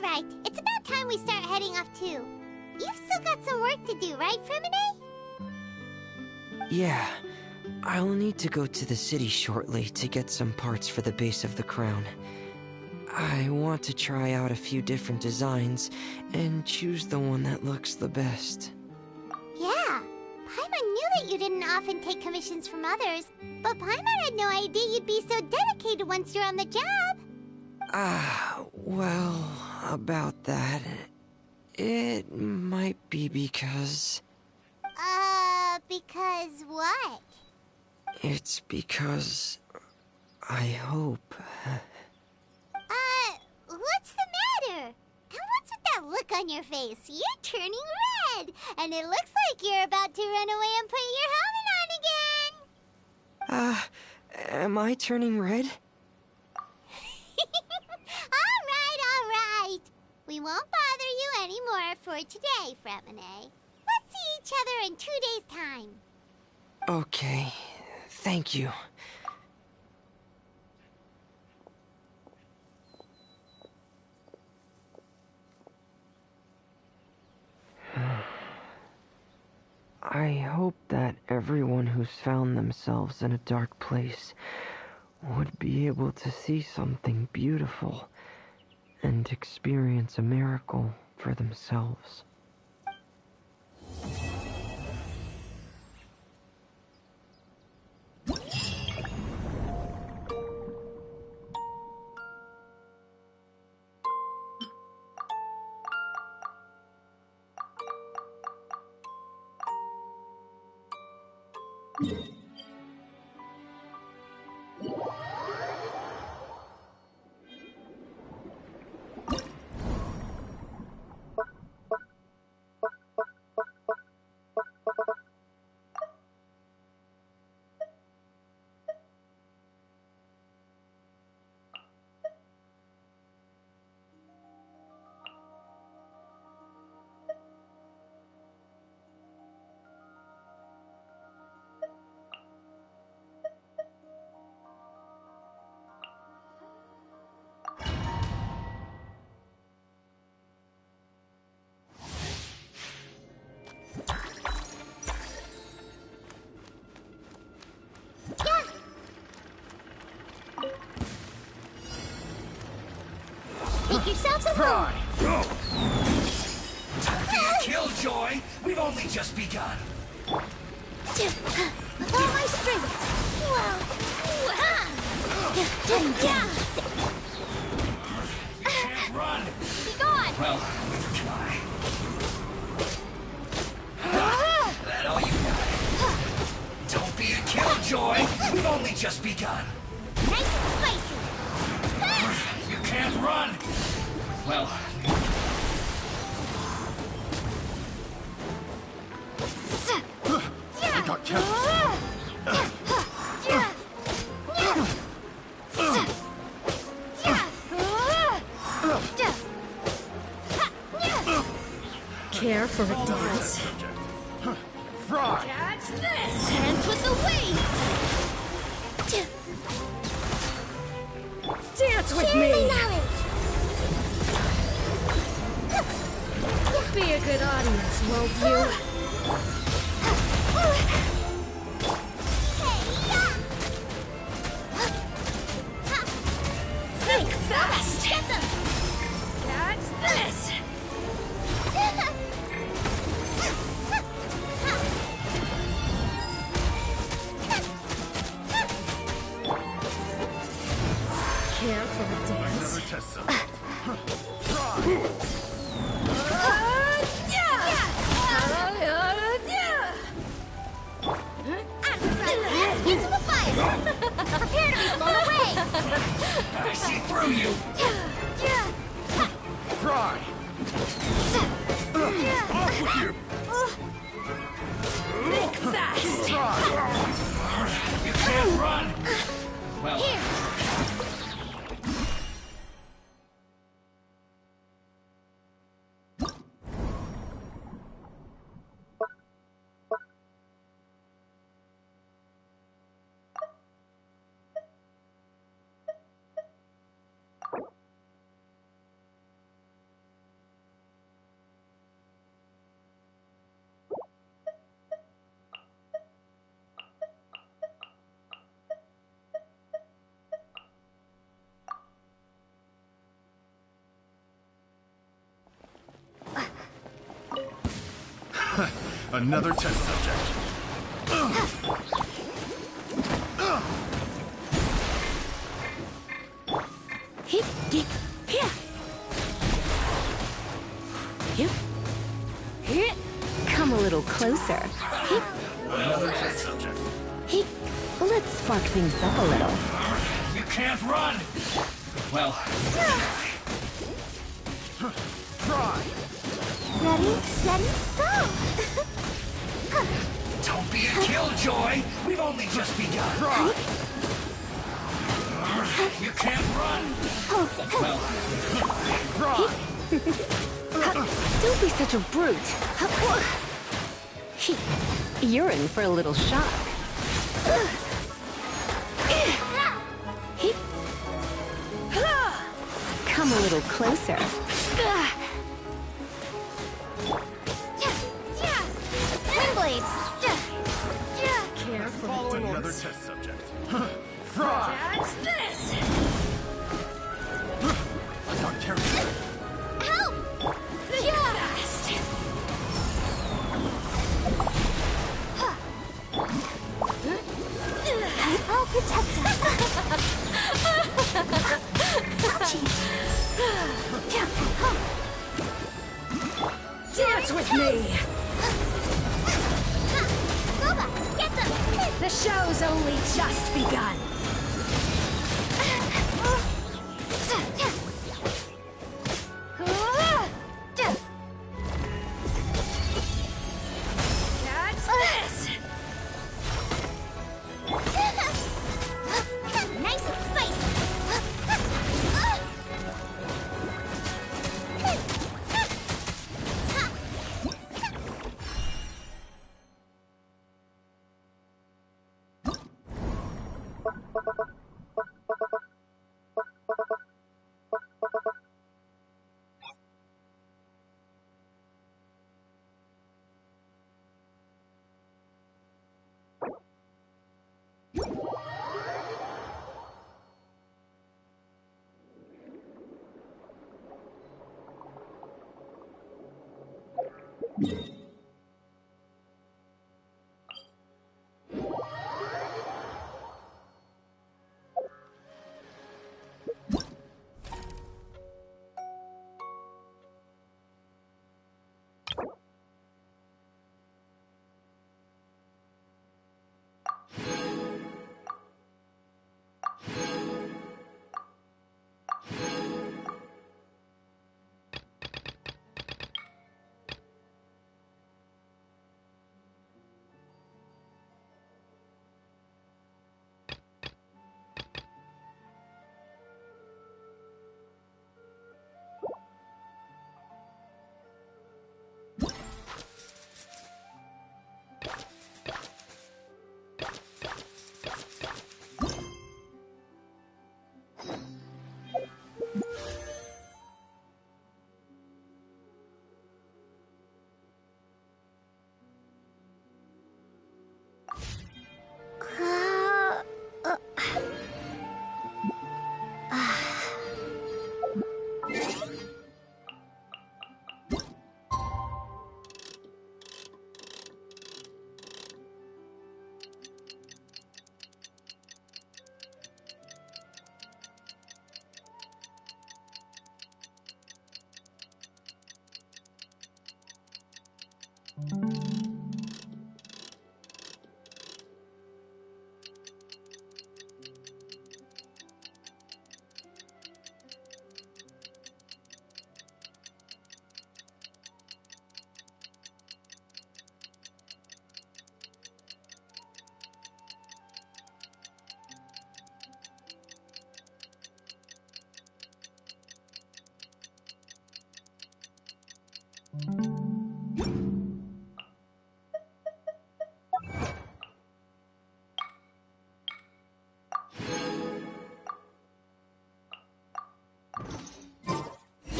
Alright, it's about time we start heading off too. You've still got some work to do, right, Fremine? Yeah. I'll need to go to the city shortly to get some parts for the base of the crown. I want to try out a few different designs and choose the one that looks the best. Yeah, Paimon knew that you didn't often take commissions from others, but Paimon had no idea you'd be so dedicated once you're on the job. Well, about that, it might be because... Because what? It's because... I hope... What's the matter? And what's with that look on your face? You're turning red, and it looks like you're about to run away and put your helmet on again. Am I turning red? All right. We won't bother you anymore for today, Fremine. Let's see each other in 2 days' time. Okay, thank you. I hope that everyone who's found themselves in a dark place would be able to see something beautiful and experience a miracle for themselves. Make yourselves a move. Go! Don't be a killjoy! We've only just begun. All my strength! Wow! Can't run! Be gone! Well, try. That all you got? Don't be a killjoy! We've only just begun! Nice and spicy! You can't run! Well... I got Care for a dance? Fry! Catch this! Hands with the wings! Dance with Share me! the knowledge! Be a good audience, won't you? Think fast! Get them! Catch this! Care for a dance? Test some. Into the fire! Prepare to be blown away! I see through you! Fry! Off with you! Think fast! You can't run! Well... Another test subject. Hip, dip, here. Hip. Here. Come a little closer. Hip, Another test subject. hip. Let's spark things up a little. You can't run! Well... Fry! Ready, steady, go! Don't be a killjoy! We've only just begun! Fry! You can't run! Well... Fry! Don't be such a brute. You're in for a little shock. Hip. Come a little closer. Windblade! Care for a Following dance? another test subject. Fry! Catch this! I got carried. Help! Think fast! I'll protect him. Dance with me! Boba, get them! The show's only just begun. Catch this! Nice and spicy!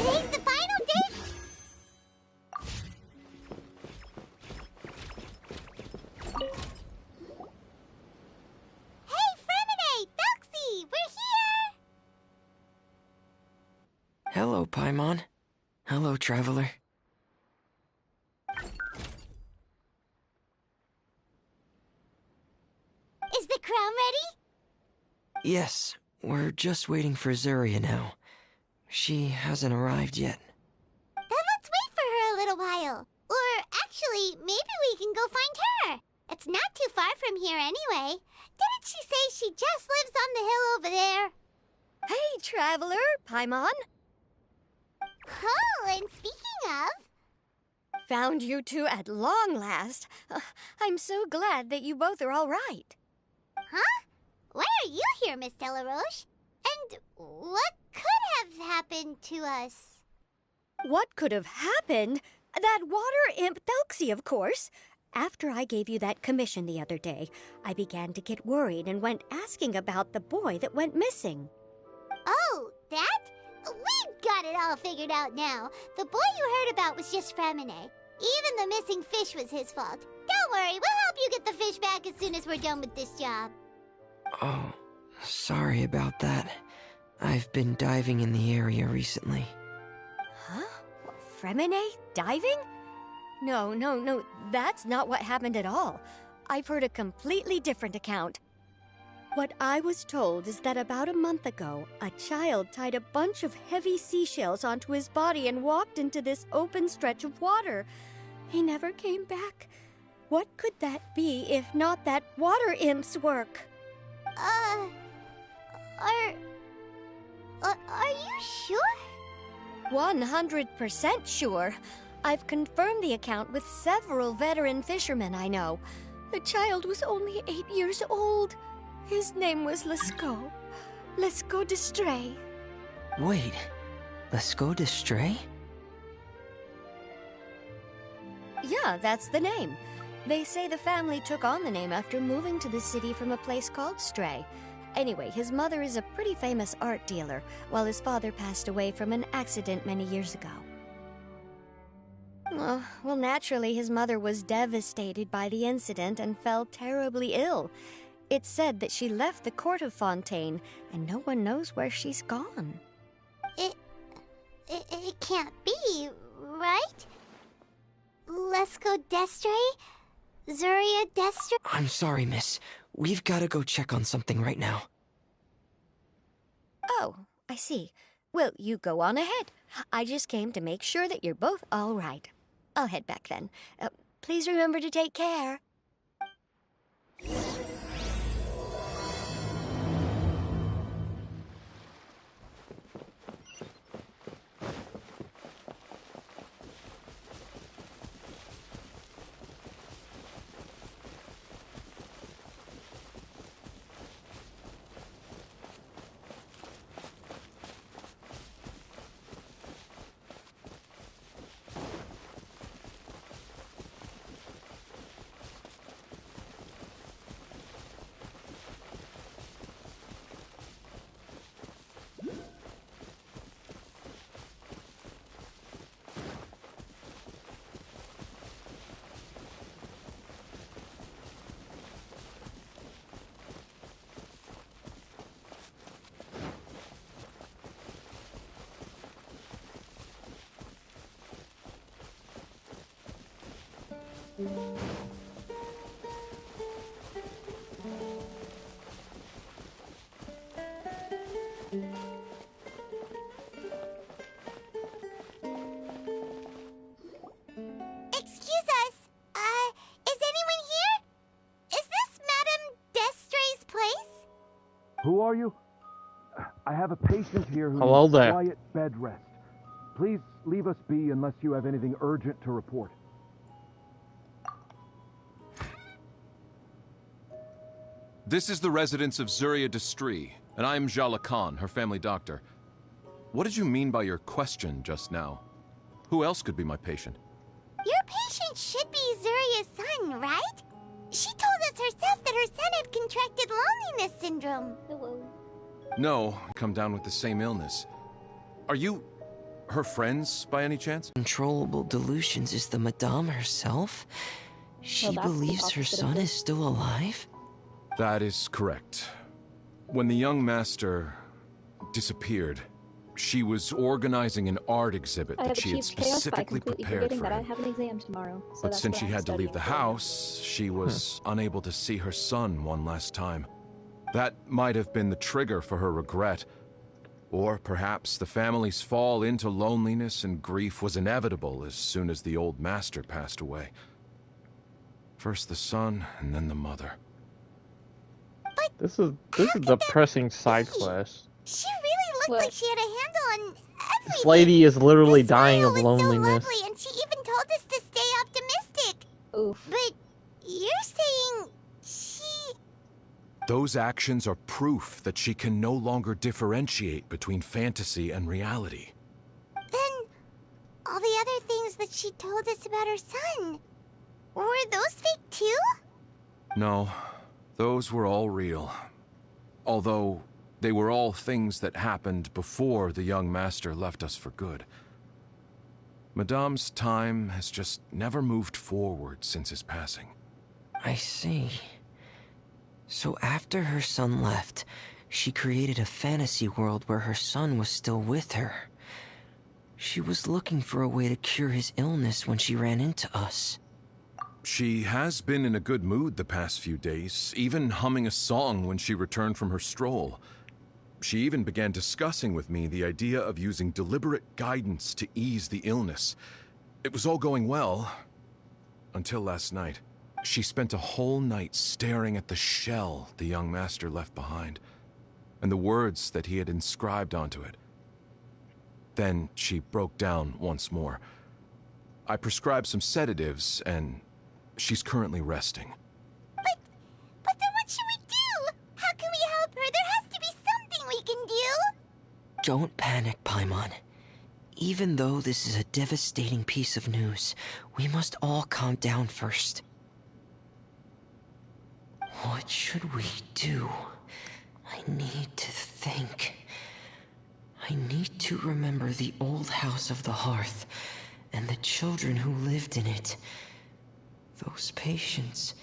Today's the final day. Hey, Fremine! Thelxie! We're here! Hello, Paimon. Hello, Traveler. Is the crown ready? Yes, we're just waiting for Zuria now. She hasn't arrived yet. Then let's wait for her a little while. Or actually, maybe we can go find her. It's not too far from here anyway. Didn't she say she just lives on the hill over there? Hey, Traveler, Paimon. Oh, and speaking of... Found you two at long last. I'm so glad that you both are all right. Huh? Why are you here, Miss Delaroche? And what could have happened to us? What could have happened? That water imp Thelxie, of course. After I gave you that commission the other day, I began to get worried and went asking about the boy that went missing. Oh, that? We've got it all figured out now. The boy you heard about was just Fremine. Even the missing fish was his fault. Don't worry, we'll help you get the fish back as soon as we're done with this job. Oh, sorry about that. I've been diving in the area recently. Huh? Fremine? Diving? No, that's not what happened at all. I've heard a completely different account. What I was told is that about a month ago, a child tied a bunch of heavy seashells onto his body and walked into this open stretch of water. He never came back. What could that be if not that water imp's work? Are you sure? 100% sure. I've confirmed the account with several veteran fishermen I know. The child was only 8 years old. His name was Lescaut. Lescaut Destray. Wait, Lescaut Destray? Yeah, that's the name. They say the family took on the name after moving to the city from a place called Stray. Anyway, his mother is a pretty famous art dealer, while his father passed away from an accident many years ago. Well, naturally, his mother was devastated by the incident and fell terribly ill. It's said that she left the court of Fontaine, and no one knows where she's gone. It can't be, right? Lescaut Destray? Zuria Destray? I'm sorry, miss. We've got to go check on something right now. Oh, I see. Well, you go on ahead. I just came to make sure that you're both all right. I'll head back then. Please remember to take care. Excuse us. Who are you? I have a patient here who Hello needs there. quiet bed rest. Please leave us be unless you have anything urgent to report. This is the residence of Zuria Destri, and I am Jala Khan, her family doctor. What did you mean by your question just now? Who else could be my patient? Your patient should be Zuria's son, right? She told us herself that her son had contracted loneliness syndrome. Hello. No, come down with the same illness. Are you her friends by any chance? Controllable delusions is the Madame herself? She believes her son is still alive? That is correct. When the young master disappeared, she was organizing an art exhibit that she had specifically prepared for that I him. have an exam tomorrow. So But since she had to leave the house, she was unable to see her son one last time. That might have been the trigger for her regret. Or perhaps the family's fall into loneliness and grief was inevitable as soon as the old master passed away. First the son, and then the mother. This is depressing side quest. She really looked like she had a handle on everything. This lady is literally dying of loneliness. So lovely, and she even told us to stay optimistic. Oof. But you're saying she... Those actions are proof that she can no longer differentiate between fantasy and reality. Then all the other things that she told us about her son, were those fake too? No, those were all real. Although they were all things that happened before the young master left us for good. Madame's time has just never moved forward since his passing. I see. So after her son left, she created a fantasy world where her son was still with her. She was looking for a way to cure his illness when she ran into us. She has been in a good mood the past few days, even humming a song when she returned from her stroll. She even began discussing with me the idea of using deliberate guidance to ease the illness. It was all going well, until last night. She spent a whole night staring at the shell the young master left behind, and the words that he had inscribed onto it. Then she broke down once more. I prescribed some sedatives, and she's currently resting. But then what should we do? How can we help her? There has to be something we can do. Don't panic, Paimon. Even though this is a devastating piece of news, we must all calm down first. What should we do? I need to think. I need to remember the old house of the hearth and the children who lived in it. Those patients,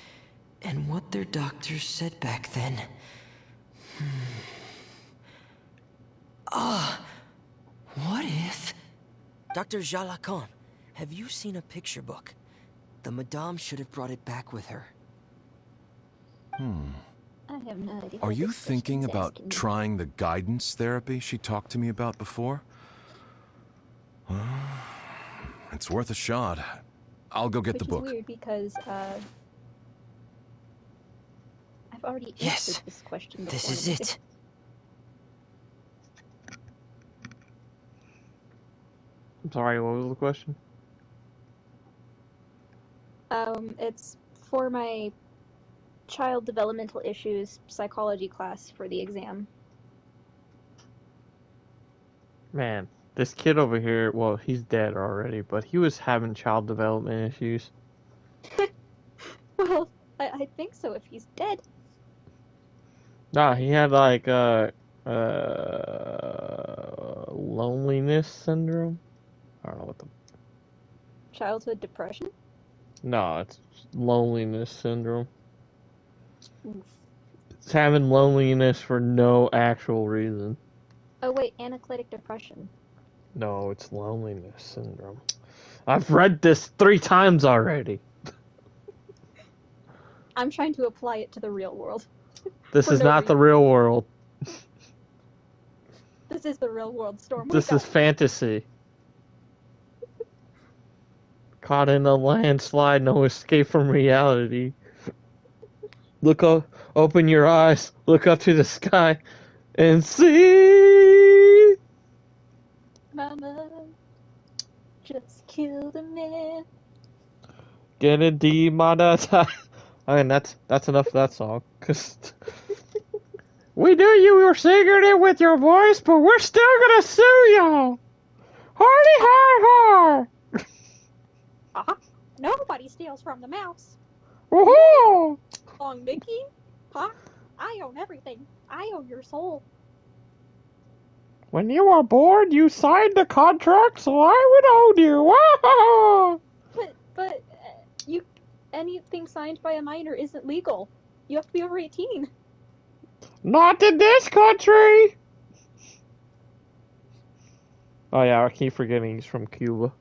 and what their doctors said back then. What if... Dr. Jala Khan, have you seen a picture book? The Madame should have brought it back with her. I have no idea. Are you thinking about trying the guidance therapy she talked to me about before? It's worth a shot. I'll go get the book. Which is weird because I've already answered this question before. This is it. I'm sorry, what was the question? It's for my child developmental issues psychology class for the exam. Man, this kid over here, well, he's dead already, but he was having child development issues. Well, I think so if he's dead. Nah, he had like loneliness syndrome. I don't know what the... Childhood depression? No, it's loneliness syndrome. It's having loneliness for no actual reason. Oh wait, anacletic depression. No, it's loneliness syndrome. I've read this 3 times already. I'm trying to apply it to the real world. This is not the real world. This is the real world, Storm. This is fantasy. Caught in a landslide, no escape from reality. Look up. Open your eyes, look up to the sky, and see. Mama just killed a man. Get a demonetized. I mean, that's enough of that song. Cause we knew you were singing it with your voice, but we're still gonna sue y'all. Hardy har har. Nobody steals from the mouse. Woohoo! Long Mickey? Huh? I own everything. I own your soul. When you were born, you signed the contract, so I would own you. Wow! But anything signed by a minor isn't legal. You have to be over 18. Not in this country! Oh yeah, I keep forgetting he's from Cuba.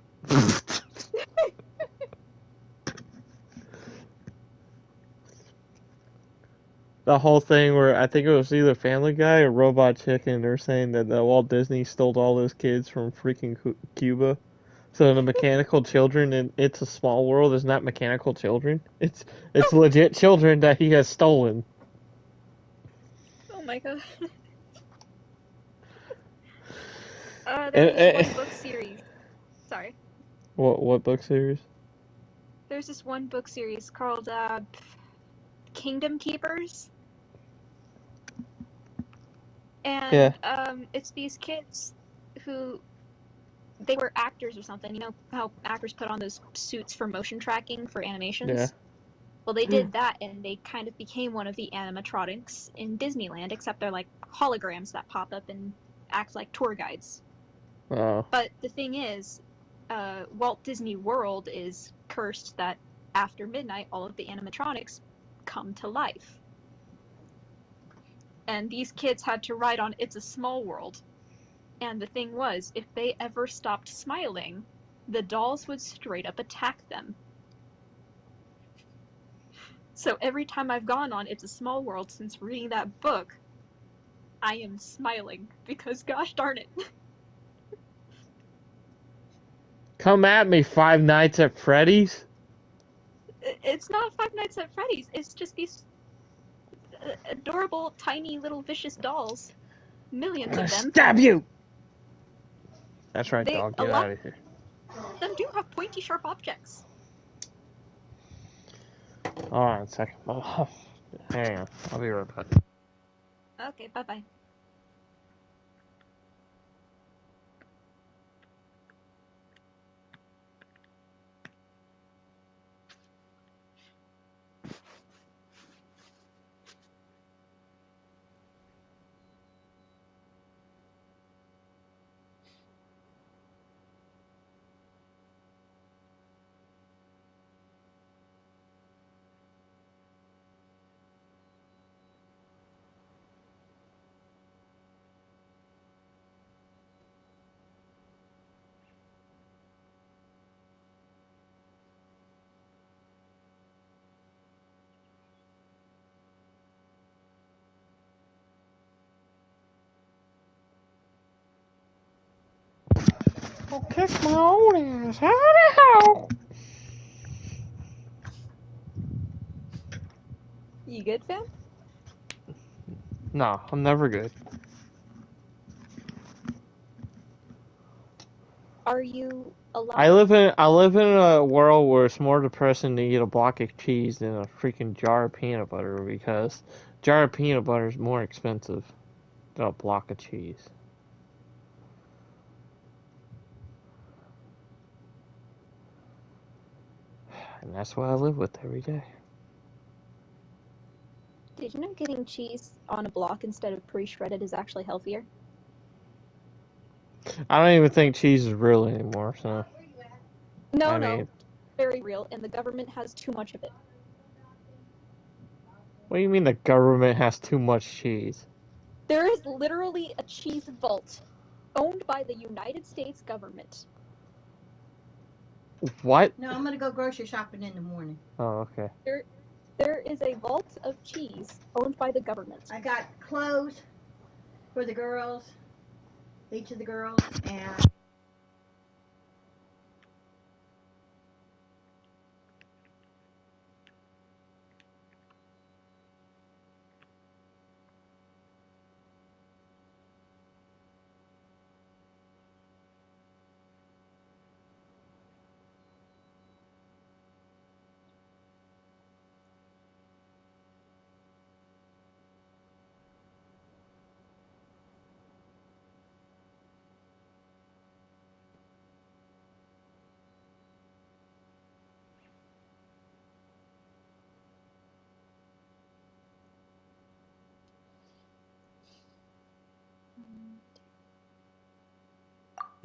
The whole thing where I think it was either Family Guy or Robot Chicken, they're saying that Walt Disney stole all those kids from freaking Cuba. So the mechanical children in It's a Small World is not mechanical children. It's legit children that he has stolen. Oh my god. There's this one book series. Sorry. What book series? There's this one book series called Kingdom Keepers. And it's these kids who they were actors or something. You know how actors put on those suits for motion tracking for animations? Yeah. Well, they did that, and they kind of became one of the animatronics in Disneyland, except they're like holograms that pop up and act like tour guides. Oh. But the thing is, Walt Disney World is cursed that after midnight, all of the animatronics come to life. And these kids had to ride on It's a Small World. And the thing was, if they ever stopped smiling, the dolls would straight up attack them. So every time I've gone on It's a Small World since reading that book, I am smiling because gosh darn it. Come at me, Five Nights at Freddy's. It's not Five Nights at Freddy's. It's just these adorable, tiny, little vicious dolls. Millions of them. Stab you! That's right, dog. Get out of here. Them do have pointy, sharp objects. Alright, a second. Hang on. I'll be right back. Okay, bye-bye. I'll kick my own ass. How? You good, fam? No, I'm never good. Are you alive? I live in a world where it's more depressing to eat a block of cheese than a freaking jar of peanut butter because a jar of peanut butter is more expensive than a block of cheese. And that's what I live with every day. Did you know getting cheese on a block instead of pre-shredded is actually healthier? I don't even think cheese is real anymore, so. No. Very real, and the government has too much of it. What do you mean the government has too much cheese? There is literally a cheese vault owned by the United States government. What? No, I'm gonna go grocery shopping in the morning. Oh, okay. There is a vault of cheese owned by the government. I got clothes for the girls, each of the girls, and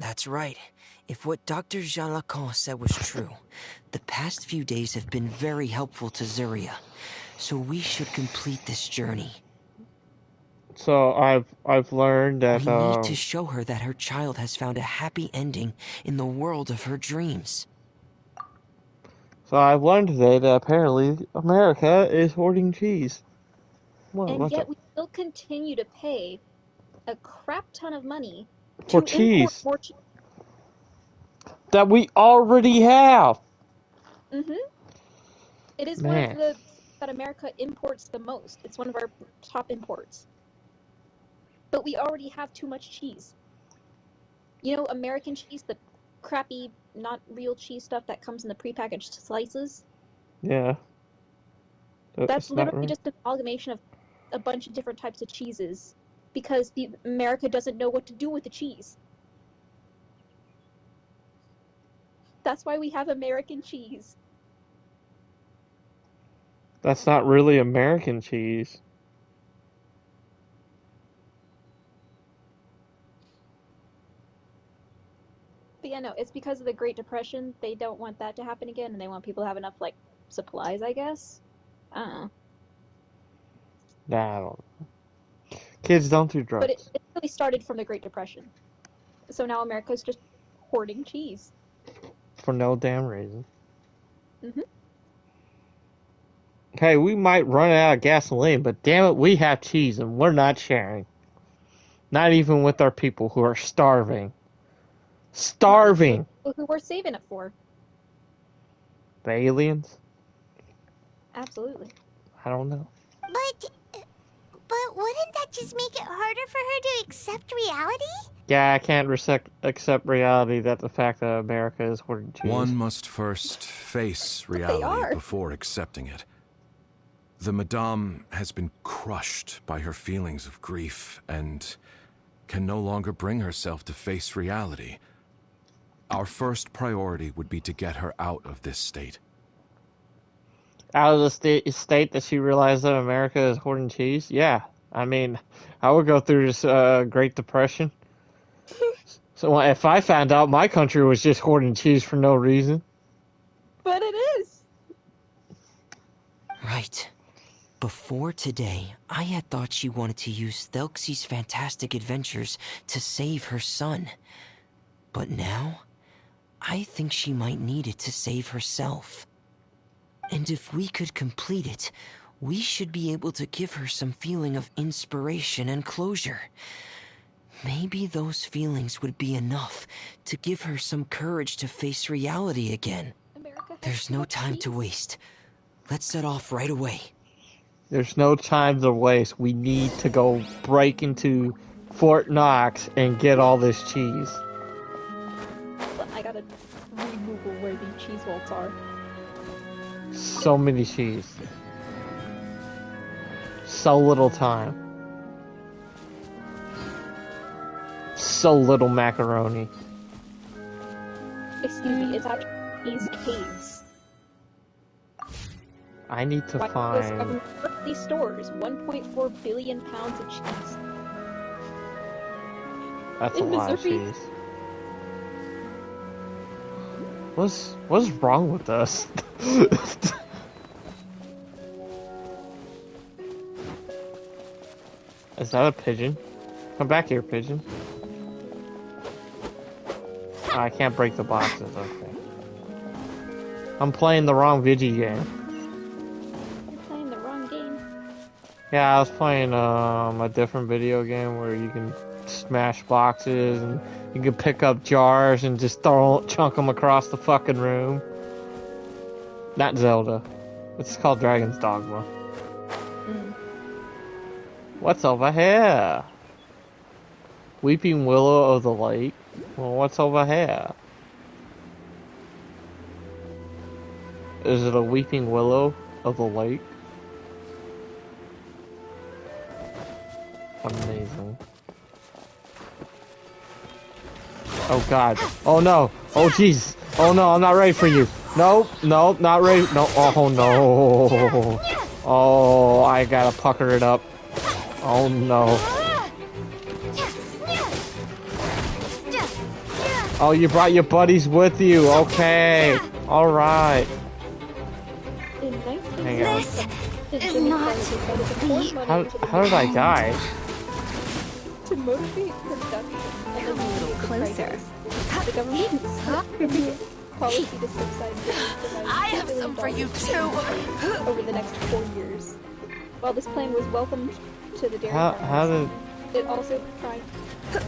That's right. If what Dr. Jean Lacan said was true, the past few days have been very helpful to Zuria. So we should complete this journey. So I've learned that we need to show her that her child has found a happy ending in the world of her dreams. So I've learned today that apparently America is hoarding cheese. And yet we still continue to pay a crap ton of money for to cheese import more cheese that we already have. It is one of the that America imports the most. It's one of our top imports. But we already have too much cheese. You know, American cheese, the crappy, not real cheese stuff that comes in the prepackaged slices? Yeah. That's literally just an amalgamation of a bunch of different types of cheeses because America doesn't know what to do with the cheese. That's why we have American cheese. That's not really American cheese. But yeah, no, it's because of the Great Depression. They don't want that to happen again, and they want people to have enough, like, supplies, I guess. I don't know. Nah, I don't know. Kids don't do drugs. But it really started from the Great Depression. So now America's just hoarding cheese. For no damn reason. Hey, we might run out of gasoline, but damn it, we have cheese and we're not sharing. Not even with our people who are starving. Starving! Who we're saving it for. The aliens? Absolutely. I don't know. But wouldn't that just make it harder for her to accept reality? Yeah, I can't accept reality that the fact that America is hoarding cheese. One must first face reality before accepting it. The Madame has been crushed by her feelings of grief and can no longer bring herself to face reality. Our first priority would be to get her out of this state. Out of the state that she realized that America is hoarding cheese? Yeah. I mean, I would go through this Great Depression. So if I found out my country was just hoarding cheese for no reason. But it is. Right. Before today, I had thought she wanted to use Thelxie's fantastic adventures to save her son. But now, I think she might need it to save herself. And if we could complete it, we should be able to give her some feeling of inspiration and closure. Maybe those feelings would be enough to give her some courage to face reality again. There's no time to waste. Let's set off right away. There's no time to waste. We need to go break into Fort Knox and get all this cheese. I gotta re-Google where the cheese vaults are. So many cheese. So little time. So little macaroni. Excuse me, it's actually these caves. I need to find... These stores, 1.4 billion pounds of cheese. That's a lot of cheese. What's wrong with us? Is that a pigeon? Come back here, pigeon. Oh, I can't break the boxes, okay. I'm playing the wrong video game. Yeah, I was playing a different video game where you can smash boxes and you can pick up jars and just chunk them across the fucking room. Not Zelda. It's called Dragon's Dogma. What's over here? Weeping Willow of the Lake? Well, what's over here? Is it a Weeping Willow of the Lake? Amazing. Oh god. Oh no. Oh jeez. Oh no, I'm not ready for you. Nope. Nope. Not ready. No. Oh no. Oh, I gotta pucker it up. Oh no. Oh, you brought your buddies with you. Okay. All right. In Hang on. 1970, Jimmy Carter decided to pour money into the How did I die? to motivate production and then a little closer. The government policy to subsidize I have some for you too. over the next 4 years. While this plan was welcomed to the dairy How farmers, did... it also tried for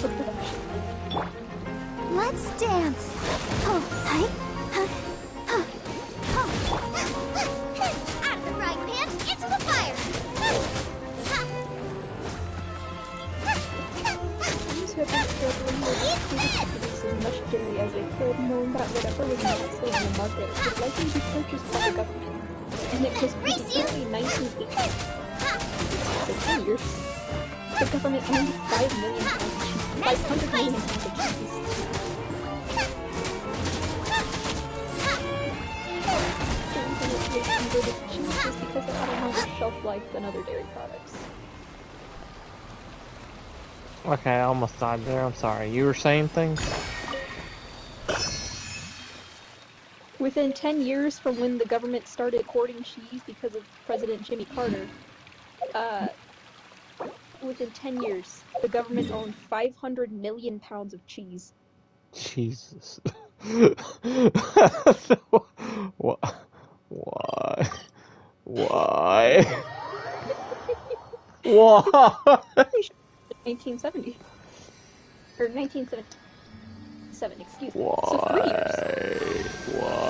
production. Let's dance. Oh, hi. Out of the frying pan, into the fire. These who have been struggling with to produce as much dairy as they could, knowing that whatever was not sold in the market would likely be purchased by the government. And it was early 1980. For 10 years, the government owned 5 million pounds of cheese. 500 million pounds of cheese. The reason it was converted to cheese was because it had a longer shelf life than other dairy products. Okay, I almost died there. I'm sorry. You were saying things? Within 10 years from when the government started hoarding cheese because of President Jimmy Carter, within 10 years, the government owned 500 million pounds of cheese. Jesus. What? Why? Why? Why? 1970. Or 1977, excuse me. Why? So 3 years. Why?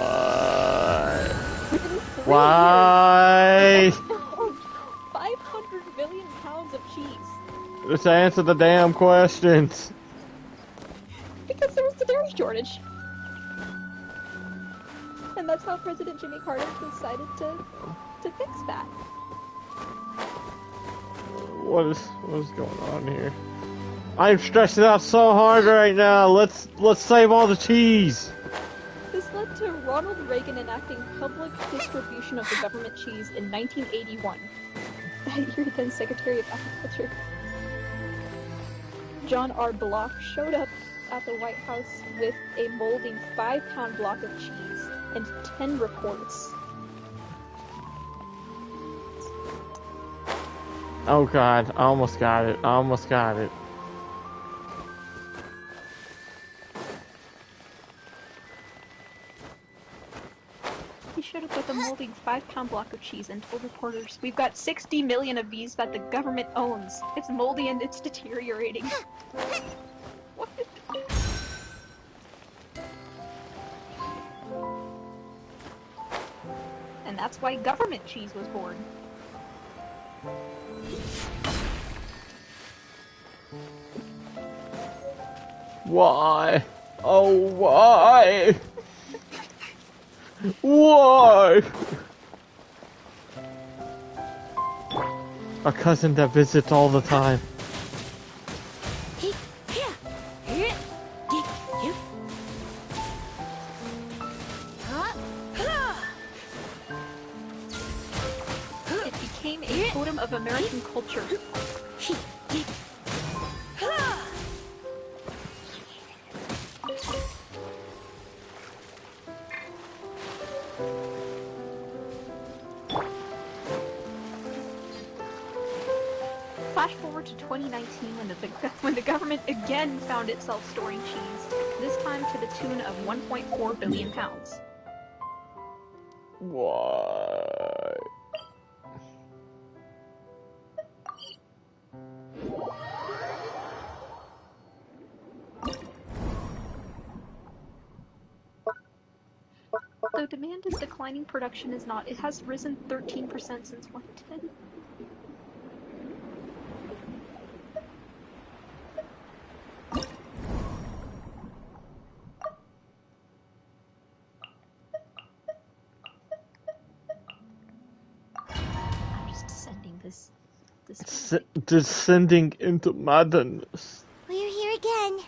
Within 3 Why? years, 500 million pounds of cheese. Just answer the damn questions. Because there was the dairy shortage. And that's how President Jimmy Carter decided to fix that. What is going on here? I'm stressing out so hard right now. Let's save all the cheese. This led to Ronald Reagan enacting public distribution of the government cheese in 1981. That year, then Secretary of Agriculture John R. Block showed up at the White House with a molding 5-pound block of cheese and 10 reports. Oh god, I almost got it. I almost got it. He showed up with a molding 5-pound block of cheese and told reporters, "We've got 60 million of these that the government owns. It's moldy and it's deteriorating." What? And that's why government cheese was born. Why? Oh, why? Why? A cousin that visits all the time. It became a totem of American culture. Flash forward to 2019 when the government again found itself storing cheese, this time to the tune of 1.4 billion pounds. Why? Though demand is declining, production is not. It has risen 13% since 2010. I'm just descending this Descending into madness. We're here again.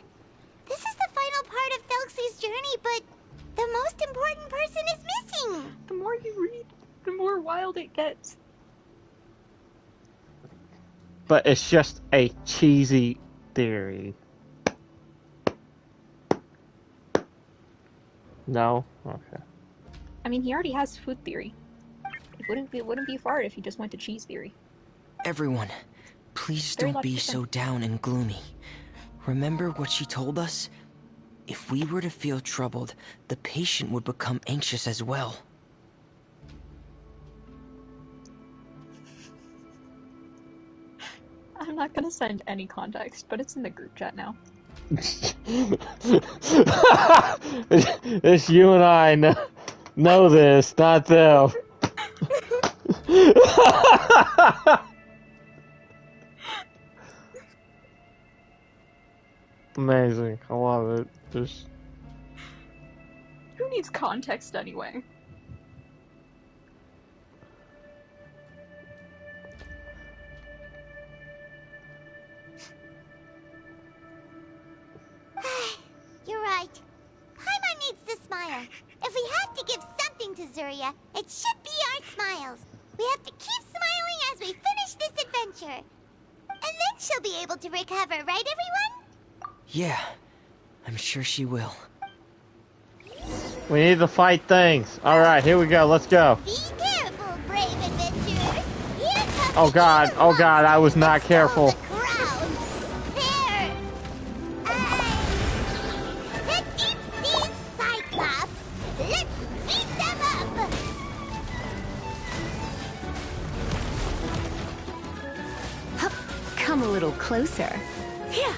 This is the final part of Thelxie's journey, but the most important person is missing. The more you read, the more wild it gets. But it's just a cheesy theory. No? Okay. I mean, he already has food theory. It wouldn't be hard if he just went to cheese theory. Everyone, please Very don't be logical. so down and gloomy. Remember what she told us? If we were to feel troubled, the patient would become anxious as well. I'm not gonna send any context, but it's in the group chat now. It's you and I know this, not them. Amazing. I love it. Just... Who needs context anyway? You're right. Paimon needs to smile. If we have to give something to Zuria, it should be our smiles. We have to keep smiling as we finish this adventure. And then she'll be able to recover, right everyone? Yeah, I'm sure she will. We need to fight things. Alright, here we go. Let's go. Be careful, brave adventurers. Here comes Oh god, I was not careful. the deep sea cyclops. Let's beat them up. Come a little closer. Yeah.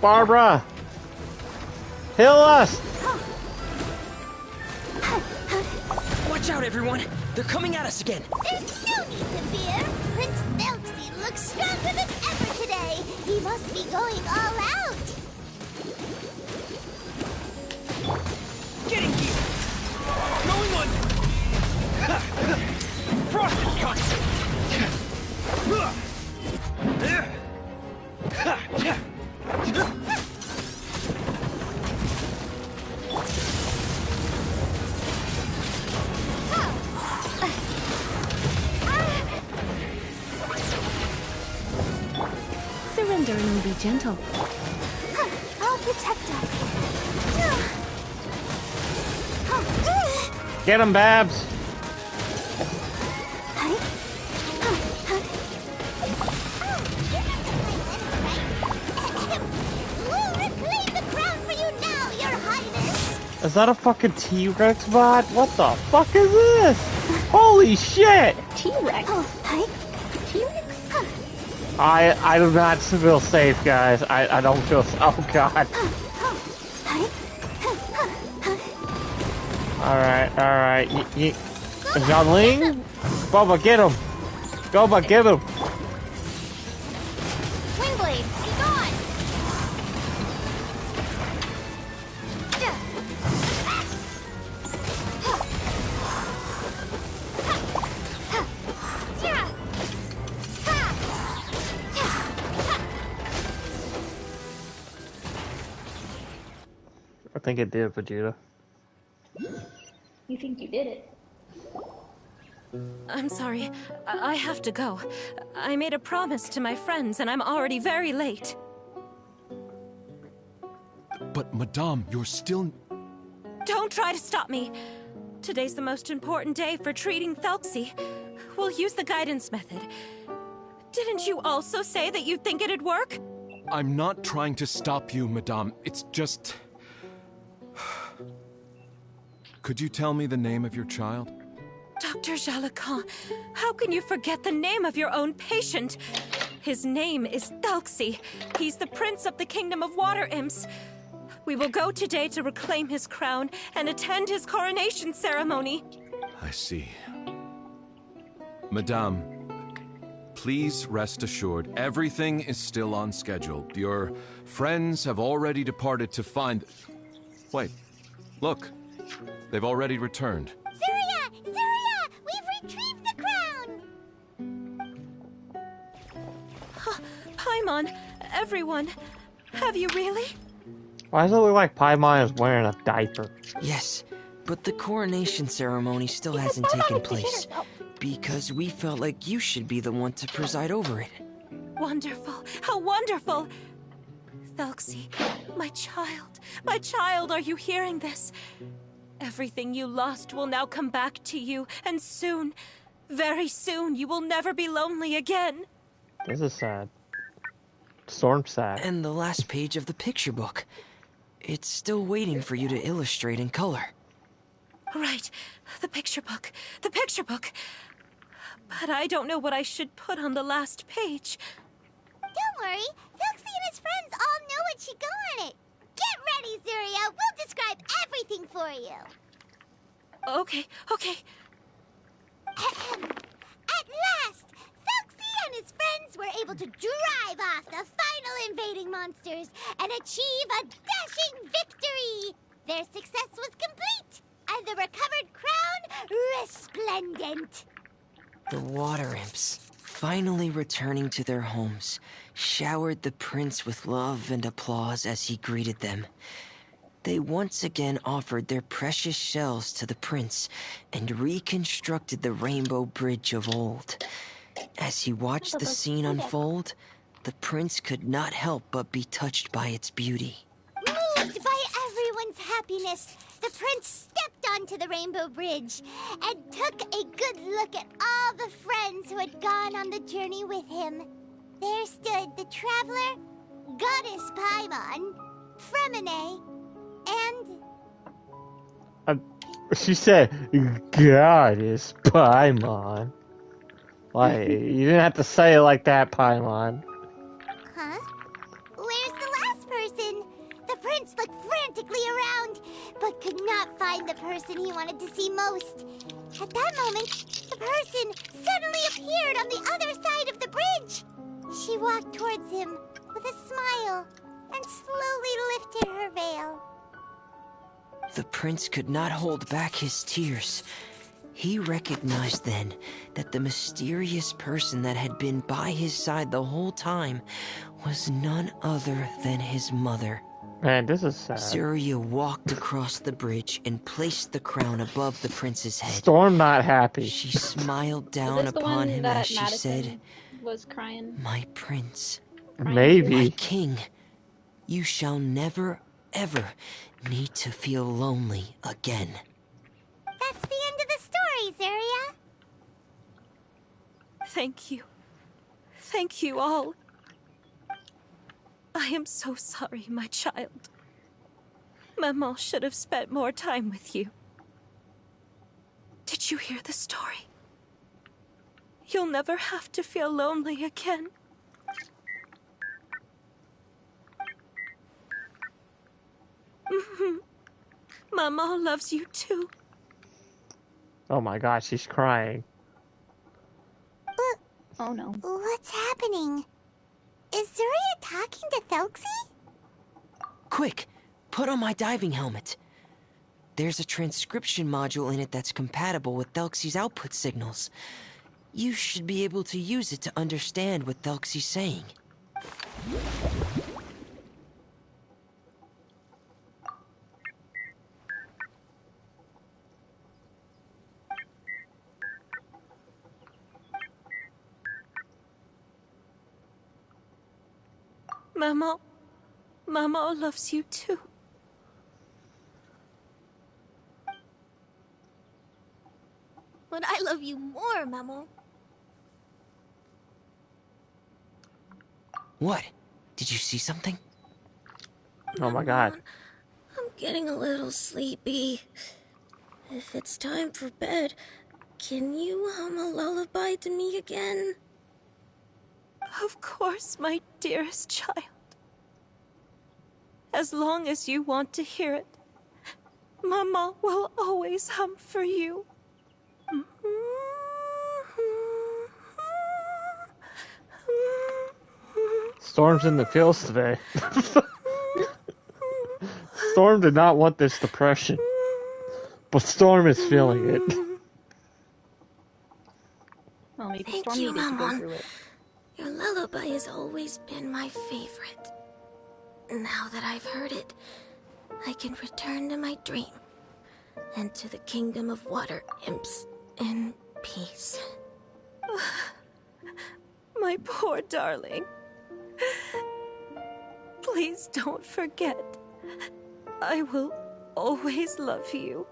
Barbara! Heal us! Watch out, everyone! They're coming at us again! There's no need to fear. Prince Thelxie looks stronger than ever today. He must be going all out. Getting here! Going on! Frost is coming! Surrender and be gentle. I'll protect us. Get him, Babs! We'll reclaim the crown for you now, Your Highness. Is that a fucking T-Rex bot? What the fuck is this? Holy shit! T-Rex. T-Rex? I do not feel safe, guys. I don't feel... Oh, God. Alright. Jiangling? Boba, get him! Boba, get him! Windblade, be gone! I think it did, Vegeta. You think you did it? I'm sorry. I have to go. I made a promise to my friends, and I'm already very late. But, Madame, you're still... Don't try to stop me. Today's the most important day for treating Thelxie. We'll use the guidance method. Didn't you also say that you think it'd work? I'm not trying to stop you, Madame. It's just... Could you tell me the name of your child? Dr. Jalacan, how can you forget the name of your own patient? His name is Thelxie. He's the prince of the kingdom of water imps. We will go today to reclaim his crown and attend his coronation ceremony. I see. Madame, please rest assured, everything is still on schedule. Your friends have already departed to find... Wait, look. They've already returned. Zuria! Zuria! We've retrieved the crown! Paimon, everyone, have you really? Why does it look like Paimon is wearing a diaper? Yes, but the coronation ceremony still hasn't taken place. Because we felt like you should be the one to preside over it. Wonderful, how wonderful! Thelxie, my child, are you hearing this? Everything you lost will now come back to you, and soon, very soon, you will never be lonely again. This is sad. Storm's sad. And the last page of the picture book. It's still waiting for you to illustrate in color. Right, the picture book. But I don't know what I should put on the last page. Don't worry, Thelxie and his friends all know what should go on it. Get ready, Zuria. We'll describe everything for you. Okay. At last, Thelxie and his friends were able to drive off the final invading monsters and achieve a dashing victory. Their success was complete, and the recovered crown resplendent. The water imps, finally returning to their homes, showered the prince with love and applause as he greeted them. They once again offered their precious shells to the prince and reconstructed the rainbow bridge of old. As he watched the scene unfold, the prince could not help but be touched by its beauty. Moved by everyone's happiness, the prince stepped onto the rainbow bridge and took a good look at all the friends who had gone on the journey with him. There stood the traveler, Goddess Paimon, Fremine, and... She said, Goddess Paimon. Like, you didn't have to say it like that, Paimon. Huh? Where's the last person? The prince looked frantically around, but could not find the person he wanted to see most. At that moment, the person suddenly appeared on the other side of the bridge. She walked towards him with a smile and slowly lifted her veil. The prince could not hold back his tears. He recognized then that the mysterious person that had been by his side the whole time was none other than his mother. Man, this is sad. Zuria walked across the bridge and placed the crown above the prince's head. Storm not happy. She smiled down upon him as she said, was crying. My prince. Maybe. My king. You shall never, ever need to feel lonely again. That's the end of the story, Zuria. Thank you. Thank you all. I am so sorry, my child. Maman should have spent more time with you. Did you hear the story? You'll never have to feel lonely again. Maman loves you too. Oh my gosh, she's crying. Oh no. What's happening? Is Zuria talking to Thelxie? Quick, put on my diving helmet. There's a transcription module in it that's compatible with Thelxie's output signals. You should be able to use it to understand what Thelxie's saying. Mama loves you too. But I love you more, Mamo. What? Did you see something? Oh my god. I'm getting a little sleepy. If it's time for bed, can you hum a lullaby to me again? Of course, my dearest child. As long as you want to hear it, Mama will always hum for you. Storm's in the feels today. Storm did not want this depression, but Storm is feeling it. Well, maybe Thank Storm you, needed to go Maman. through it. Your lullaby has always been my favorite. Now that I've heard it, I can return to my dream and to the kingdom of water imps in peace. My poor darling. Please don't forget. I will always love you.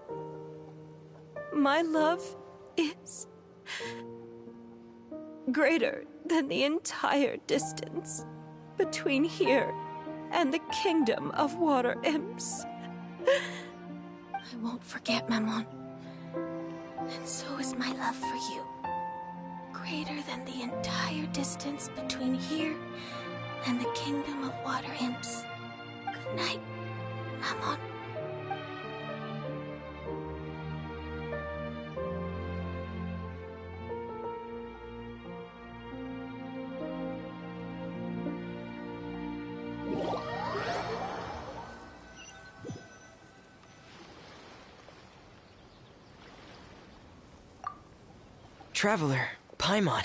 My love is greater than the entire distance between here and the kingdom of water imps. I won't forget, Maman. And so is my love for you. Greater than the entire distance between here and the kingdom of water imps. Good night, Maman. Traveler, Paimon,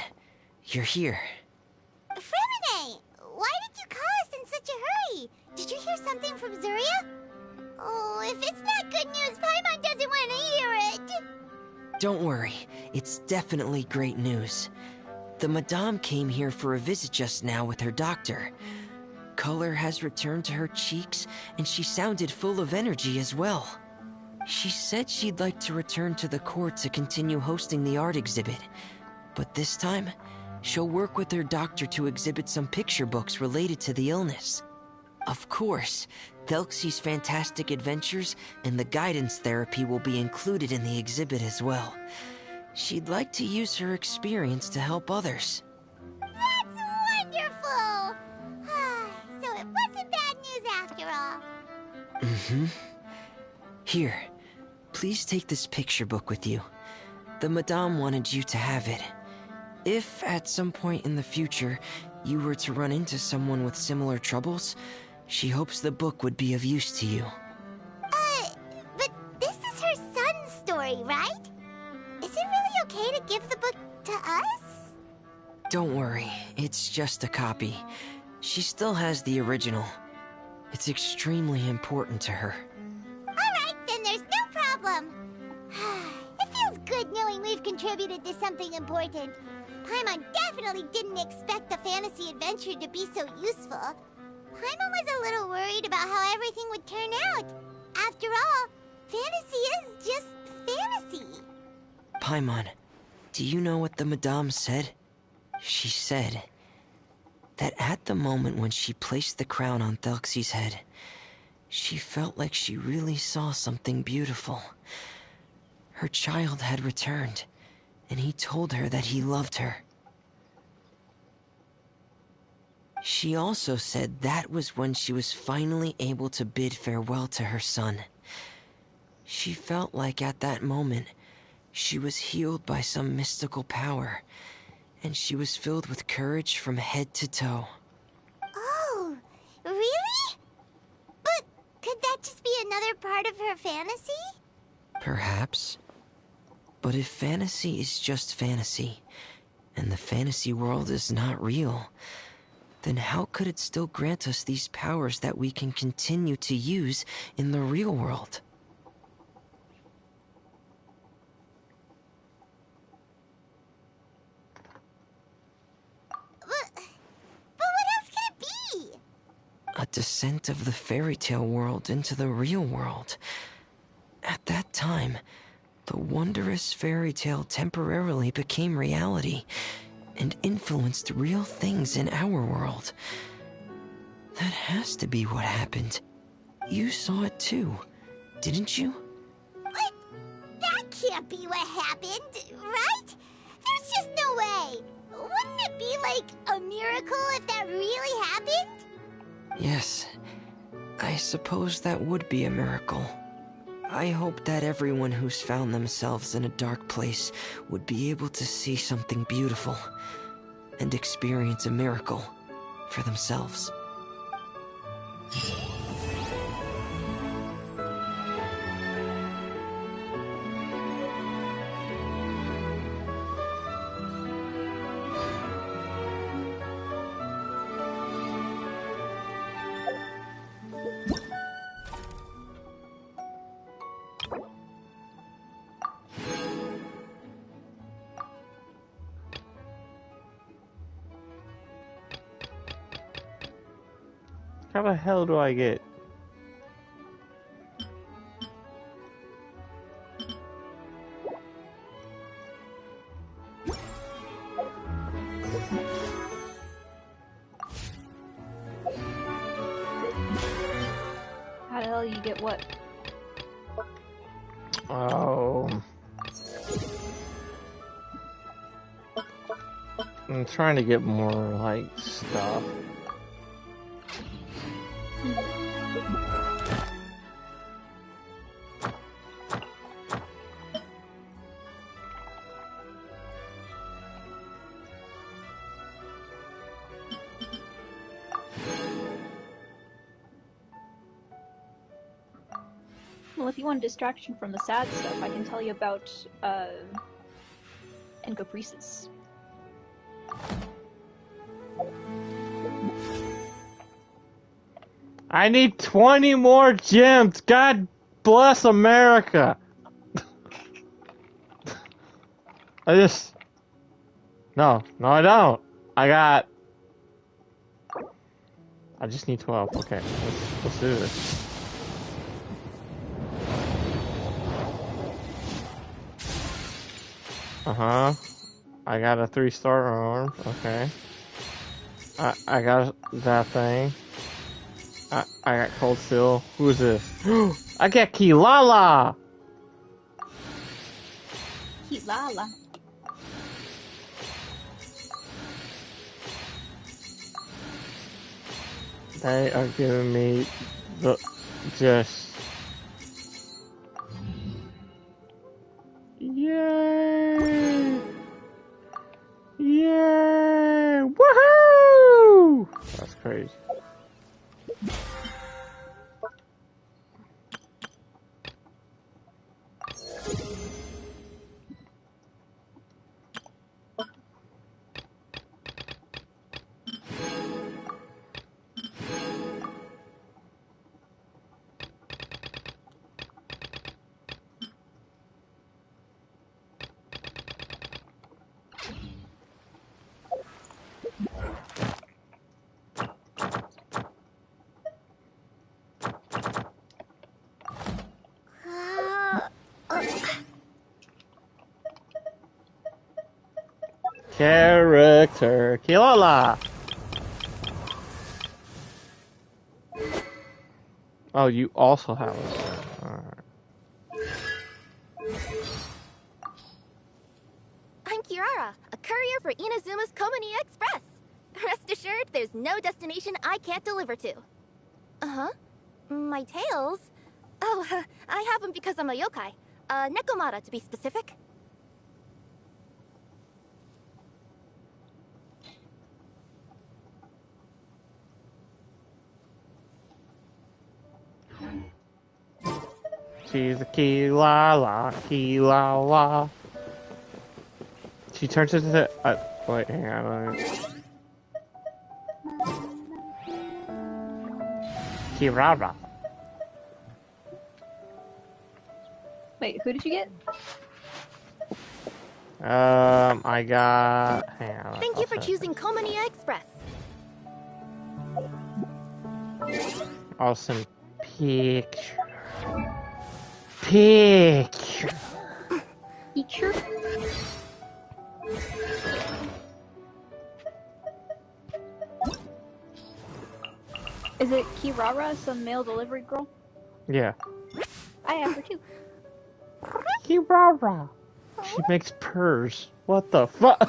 you're here. Fremine! Why did you call us in such a hurry? Did you hear something from Zuria? Oh, if it's not good news, Paimon doesn't want to hear it! Don't worry, it's definitely great news. The Madame came here for a visit just now with her doctor. Color has returned to her cheeks, and she sounded full of energy as well. She said she'd like to return to the court to continue hosting the art exhibit. But this time, she'll work with her doctor to exhibit some picture books related to the illness. Of course, Thelxie's fantastic adventures and the guidance therapy will be included in the exhibit as well. She'd like to use her experience to help others. That's wonderful! So it wasn't bad news after all. Mm-hmm. Here, please take this picture book with you. The Madame wanted you to have it. If, at some point in the future, you were to run into someone with similar troubles, she hopes the book would be of use to you. But this is her son's story, right? Is it really okay to give the book to us? Don't worry, it's just a copy. She still has the original. It's extremely important to her. Alright, then there's no problem. It feels good knowing we've contributed to something important. Paimon definitely didn't expect the fantasy adventure to be so useful. Paimon was a little worried about how everything would turn out. After all, fantasy is just fantasy. Paimon, do you know what the Madame said? She said that at the moment when she placed the crown on Thelxie's head, she felt like she really saw something beautiful. Her child had returned, and he told her that he loved her. She also said that was when she was finally able to bid farewell to her son. She felt like at that moment, she was healed by some mystical power, and she was filled with courage from head to toe. Oh, really? But could that just be another part of her fantasy? Perhaps. But if fantasy is just fantasy, and the fantasy world is not real, then how could it still grant us these powers that we can continue to use in the real world? But what else could it be? A descent of the fairy tale world into the real world. At that time, the wondrous fairy tale temporarily became reality and influenced real things in our world. That has to be what happened. You saw it too, didn't you? What? That can't be what happened, right? There's just no way. Wouldn't it be like a miracle if that really happened? Yes, I suppose that would be a miracle. I hope that everyone who's found themselves in a dark place would be able to see something beautiful and experience a miracle for themselves. How the hell do I get? How the hell you get what? Oh. I'm trying to get more, like, stuff. Well, if you want a distraction from the sad stuff, I can tell you about, Encopresis. I need 20 more gems! God bless America! No, I don't! I just need 12. Okay, let's do this. Uh-huh. I got a 3-star arm. Okay. I got that thing. I got Cold Steel. Who is this? I got Kilala! Kilala. They are giving me the just. Yay! Yay! Woohoo! That's crazy. Character Kilala. Oh, you also have a. Alright. I'm Kirara, a courier for Inazuma's Komani Express. Rest assured, there's no destination I can't deliver to. Uh-huh. My tails? Oh, I have them because I'm a yokai. Nekomata, to be specific. She's a Kilala, Kilala. She turns into the. Wait, hang on. Kirara. Wait, who did you get? I got. Hang on. Thank you for choosing Komani Express. Awesome picture. Picture. Picture? Is it Kirara, some male delivery girl? Yeah. I have her too. Kirara. She makes purrs. What the fuck?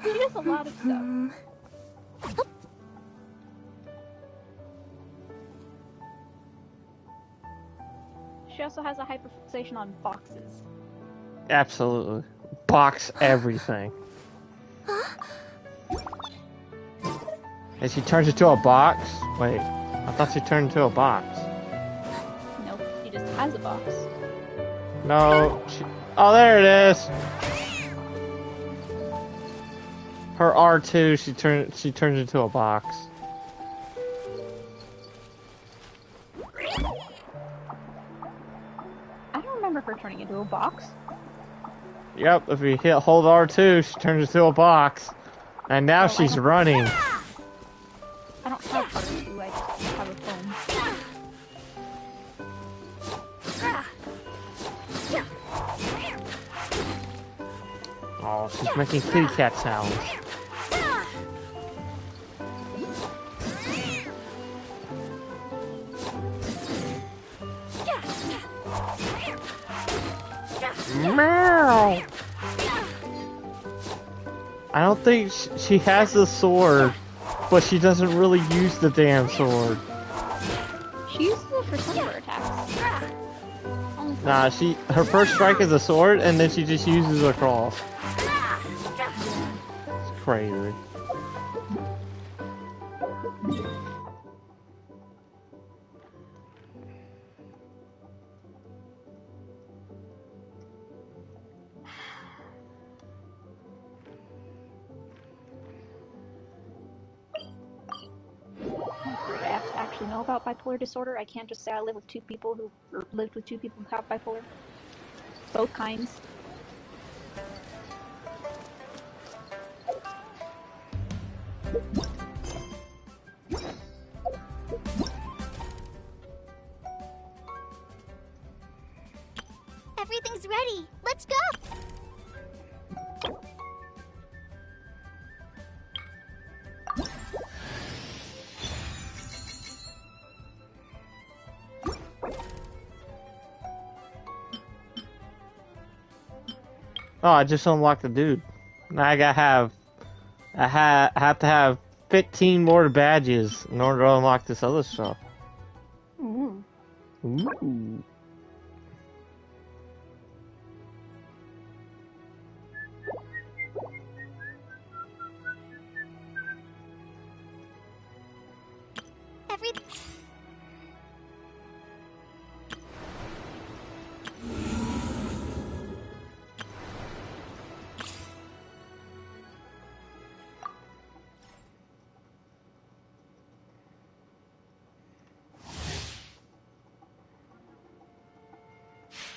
She does a lot of stuff. She also has a hyperfixation on boxes. Absolutely. Box everything. And she turns into a box? Wait, I thought she turned into a box. Nope, she just has a box. No, oh, there it is. Her R2, she turns into a box. I don't remember her turning into a box. Yep, if you hold R2, she turns into a box. And now she's running. Oh, she's making kitty cat sounds. Meow. I don't think she has a sword, but she doesn't really use the damn sword. She uses it for some of her attacks. Nah, her first strike is a sword, and then she just uses a cross. It's crazy. I have to actually know about bipolar disorder. I can't just say I live with two people who lived with two people who have bipolar. Both kinds. Everything's ready. Let's go. Oh, I just unlocked the dude. Now I have to have 15 more badges in order to unlock this other stuff. Ooh. Ooh.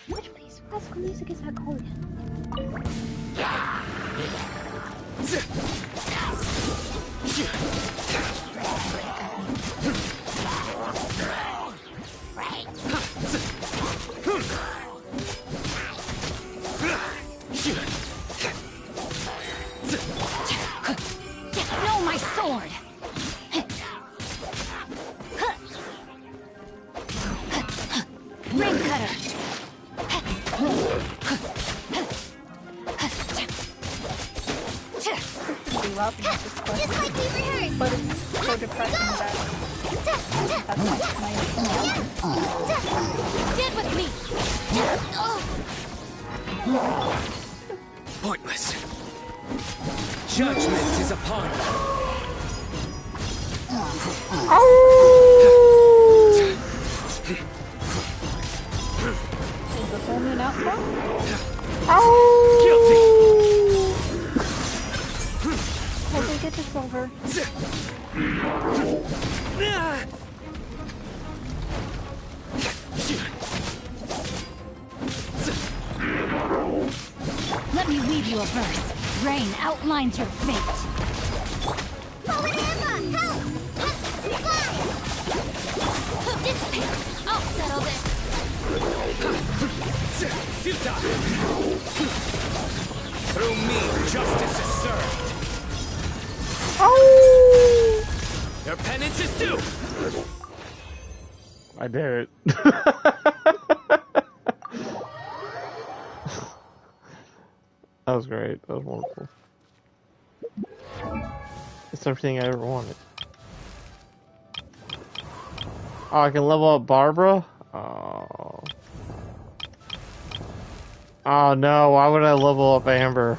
Which piece of classical music is that called? No, my sword! Ring cutter! Just like we rehearsed. But it's so depressing that that's my Get with me! Pointless. Judgment is upon you. Is the full moon out now? Guilty. Hope we get this over. Let me weave you a verse. Rain outlines her fate. Polyamma, help! Fly! Dissipate. I'll settle this. Through me, justice is served. Your penance is due. I dare it. That was great. That was wonderful. It's everything I ever wanted. Oh, I can level up Barbara? Oh. Oh no, why would I level up Amber?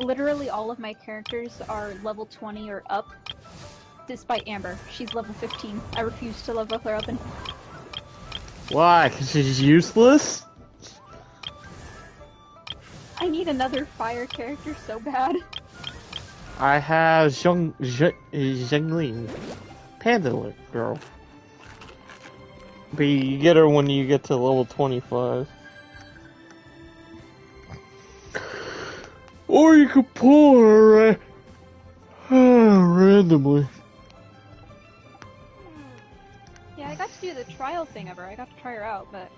Literally all of my characters are level 20 or up, despite Amber. She's level 15. I refuse to level her up. And Why? 'Cause she's useless? I need another fire character so bad. I have Zhengling. Panda girl. But you get her when you get to level 25. Or you could pull her randomly. Yeah, I got to do the trial thing of her. I got to try her out, but